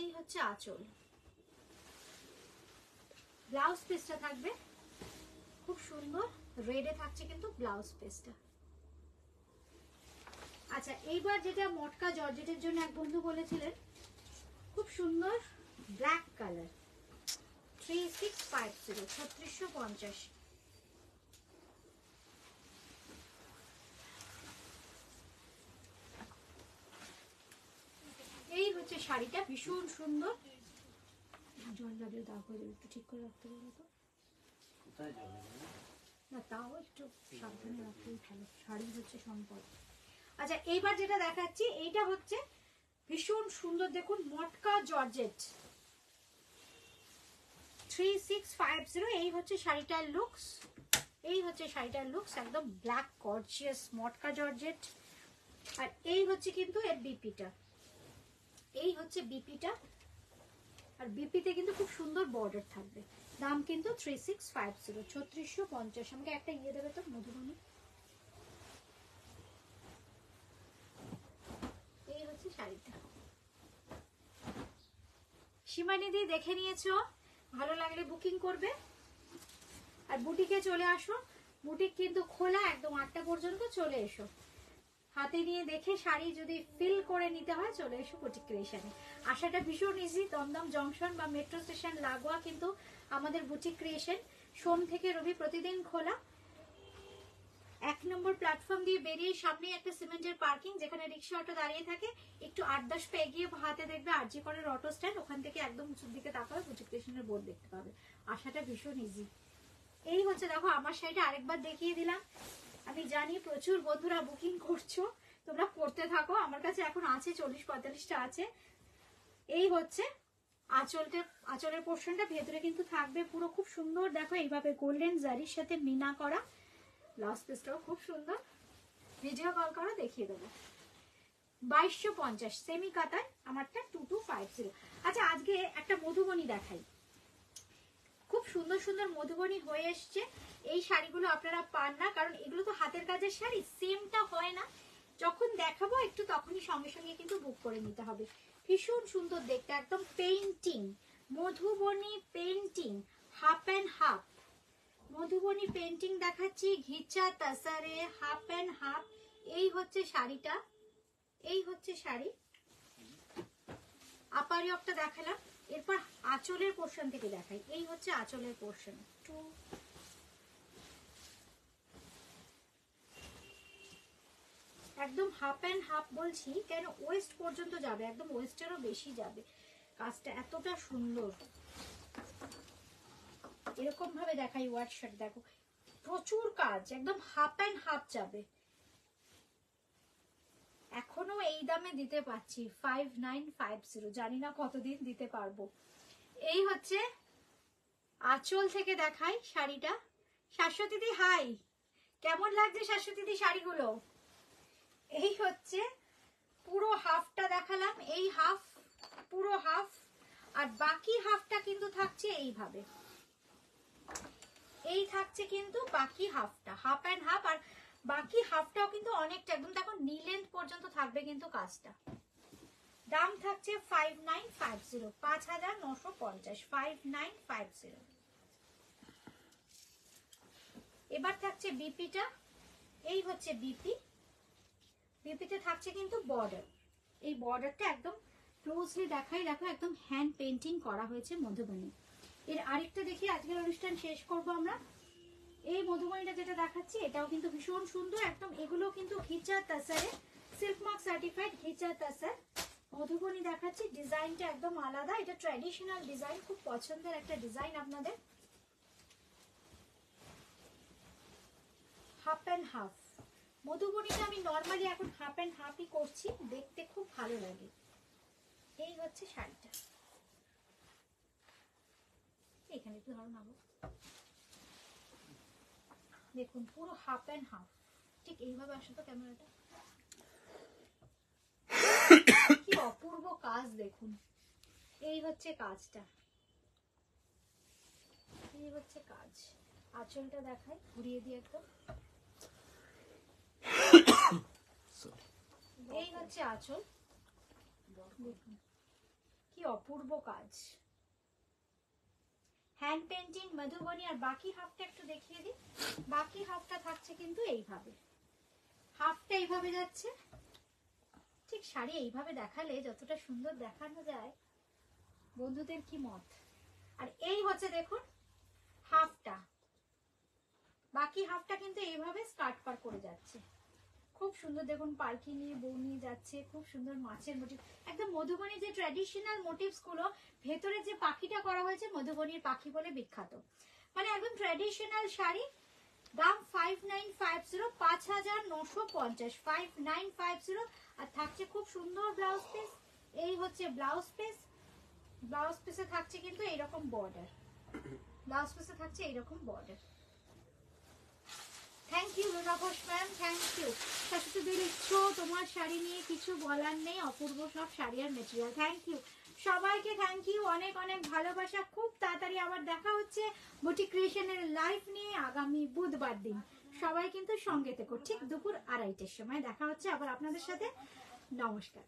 [SPEAKER 1] এই হচ্ছে আঁচল, ব্লাউজ পিসটা থাকবে খুব সুন্দর রেডে থাকছে কিন্তু ব্লাউজ পিসটা। আচ্ছা, এইবার যেটা মটকা জর্জেটের জন্য এক বন্ধু বলেছিলেন, খুব সুন্দর ব্ল্যাক কালার, 3650, 3650। এই হচ্ছে শাড়িটা, ভীষণ সুন্দর। জল লাগলে দাগ হয়ে যাবে, একটু ঠিক করে রাখতে পারবো তো? না তাও একটু সাবধানে রাখতেই ভালো, শাড়ি হচ্ছে সম্পদ। আচ্ছা, এইবার যেটা দেখাচ্ছি এইটা হচ্ছে ভীষণ সুন্দর, দেখুন মটকা জর্জেট 3650। এই হচ্ছে শাড়িটার লুকস, এই হচ্ছে শাড়িটার লুকস, একদম ব্ল্যাক গর্জিয়াস মটকা জর্জেট। আর এই হচ্ছে কিন্তু এর বিপিটা, এই হচ্ছে বিপিটা, আর বিপিতে কিন্তু খুব সুন্দর বর্ডার থাকবে। দাম কিন্তু 3650, 3650। আমাকে একটা ইয়ে দেবে তো মধুবনী। এই হচ্ছে শাড়িটা। সীমানিধি দেখে নিয়েছো, ভালো লাগলে বুকিং করবে, আর বুটিকে চলে আসো। বুটিক কিন্তু খোলা একদম 8টা পর্যন্ত, চলে এসো। হাতে নিয়ে দেখে শাড়ি যদি ফিল করে নিতে হয় চলে এসো বুটিক ক্রিয়েশনে। আসাটা ভীষণ ইজি, দমদম জংশন বা মেট্রো স্টেশন লাগোয়া কিন্তু আমাদের বুটিক ক্রিয়েশন। সোম থেকে রবি প্রতিদিন খোলা। 1 নম্বর প্ল্যাটফর্ম দিয়ে বেরিয়ে সামনে একটা সিমেন্টের পার্কিং, যেখানে রিক্সা অটো দাঁড়িয়ে থাকে, একটু 8-10 পা এগিয়ে হাতে দেখবে আরজি করের অটো স্ট্যান্ড, ওখান থেকে একদম উঁচুর দিকে তাকাবে বুটিক ক্রিয়েশনের বোর্ড দেখতে পাবে। আসাটা ভীষণ ইজি। এই হচ্ছে দেখো আমার শাড়িটা আরেকবার দেখিয়ে দিলাম। আমি জানি প্রচুর বন্ধুরা বুকিং করছো, তোমরা করতে থাকো, আমার কাছে এখন আছে 40-45টা আছে। এই হচ্ছে আঁচলের পোর্শনটা, ভেতরে কিন্তু থাকবে পুরো খুব সুন্দর দেখো এইভাবে গোল্ডেন জারির সাথে মিনা করা। ব্লাউজ পিসটাও খুব সুন্দর, ভিডিও কল করো দেখিয়ে দেবো। 2250 সেমি কাতার, আমারটা 2250। আচ্ছা আজকে একটা মধুবনী দেখাই, খুব সুন্দর সুন্দর মধুবনী হয়ে এসছে। এই শাড়িগুলো আপনারা পান না, কারণ এগুলো তো হাতের কাজের শাড়ি, সেমটা হয় না। যখন দেখাবো একটু তখনই সঙ্গে সঙ্গে কিন্তু বুক করে নিতে হবে। ভীষণ সুন্দর দেখতে, একদম painting Madhubani painting, half and half Madhubani painting দেখাচ্ছি, ঘিচা তাসারে হাফ অ্যান্ড হাফ। এই হচ্ছে শাড়িটা, এই হচ্ছে শাড়ি। আপারিয়কটা দেখালাম, এরপর আঁচলের পোর্শন থেকে দেখাই। এই হচ্ছে আঁচলের পোর্শন, একদম হাফ অ্যান্ড হাফ বলছি কেন, ওয়েস্ট পর্যন্ত যাবে, একদম ওয়েস্টেরও বেশি যাবে। কাজটা এতটা সুন্দর, এরকম ভাবে দেখাই। ওয়ার্কশপ দেখো, প্রচুর কাজ, একদম হাফ অ্যান্ড হাফ যাবে। এখনো এই দামে দিতে পারছি 5950, জানি না কতদিন দিতে পারবো। এই হচ্ছে আঁচল থেকে দেখাই শাড়িটা। শাশ্বতীদি হাই, কেমন লাগছে শাশ্বতীদি শাড়িগুলো? এই হচ্ছে পুরো হাফটা দেখালাম, এই হাফ পুরো হাফ, আর বাকি হাফটা কিন্তু থাকছে এইভাবে, এই থাকছে কিন্তু বাকি হাফটা, হাফ অ্যান্ড হাফ। আর বাকি হাফটাও কিন্তু অনেকটা একদম দেখো নি লেন্থ পর্যন্ত থাকবে কিন্তু কাজটা। দাম থাকছে 5950, 5950, 5950। এবার থাকছে বিপিটা, এই হচ্ছে বিপি। বিপিতে থাকছে কিন্তু বর্ডার, এই বর্ডারটা একদম ক্লোজলি দেখাই, দেখো একদম হ্যান্ড পেইন্টিং করা হয়েছে মধুবনী। এর আরেকটা দেখি, আজকের অনুষ্ঠান শেষ করব আমরা। এই মধুবনীটা যেটা দেখাচ্ছি এটাও কিন্তু ভীষণ সুন্দর, একদম এগুলো কিন্তু ঘিচা তাসারে, সিল্ক মার্ক সার্টিফাইড ঘিচা তাসার মধুবনী দেখাচ্ছি। ডিজাইনটা একদম আলাদা, এটা ট্র্যাডিশনাল ডিজাইন, খুব পছন্দের একটা ডিজাইন আপনাদের। হাফ অ্যান্ড হাফ মধুবনীটা আমি নর্মালি এখন হাফ অ্যান্ড হাফই করছি, দেখতে খুব ভালো লাগে। এই হচ্ছে শাড়িটা, এখানে একটু ধরো নাও, দেখুন পুরো হাফ অ্যান্ড হাফ, ঠিক এইভাবে আসো তো ক্যামেরাটা, কি অপূর্ব কাজ দেখুন। এই হচ্ছে কাজটা, এই হচ্ছে কাজ। আঁচলটা দেখাই, ঘুরিয়ে দিয়ে একদম, এই হচ্ছে আঁচল, দেখুন কি অপূর্ব কাজ, হ্যান্ড পেইন্টিং মধুবনী। আর বাকি হাফটা একটু দেখিয়ে দিই, বাকি হাফটা থাকছে কিন্তু এইভাবে, হাফটা এইভাবে যাচ্ছে। ঠিক শাড়ি এইভাবে দেখালে যতটা সুন্দর দেখানো যায়, বন্ধুদের কি মত? আর এই হচ্ছে দেখুন হাফটা, বাকি হাফটা কিন্তু এইভাবে স্কার্ট পার করে যাচ্ছে, খুব সুন্দর দেখুন, পার্কি নিয়ে বউ নিয়ে যাচ্ছে, খুব সুন্দর মাছের মোটিভ, একদম মধুবনী যে ট্র্যাডিশনাল মোটিভস গুলো, ভেতরে যে পাখিটা করা হয়েছে মধুবনীর পাখি বলে বিখ্যাত, মানে একদম ট্র্যাডিশনাল শাড়ি। দাম 5950, 5950, 5950। আর থাকছে খুব সুন্দর ব্লাউজ পিস, এই হচ্ছে ব্লাউজ পিস। ব্লাউজ পিসে থাকছে কিন্তু এইরকম বর্ডার, ব্লাউজ পিসে থাকছে এইরকম বর্ডার। Thank you Runa Ghosh ma'am, thank you. শাশুড়ি লিখছো তোমার শাড়ি নিয়ে কিছু বলার নেই, অপূর্ব সব শাড়ি আর মেটেরিয়াল। থ্যাংক ইউ সবাইকে, থ্যাংক ইউ, অনেক অনেক ভালোবাসা। খুব তাড়াতাড়ি আবার দেখা হচ্ছে বুটিক ক্রিয়েশনের লাইভ নিয়ে আগামী বুধবার দিন। সবাই কিন্তু সঙ্গে থেকো, ঠিক দুপুর 2:30টার সময় দেখা হচ্ছে আবার আপনাদের সাথে। নমস্কার।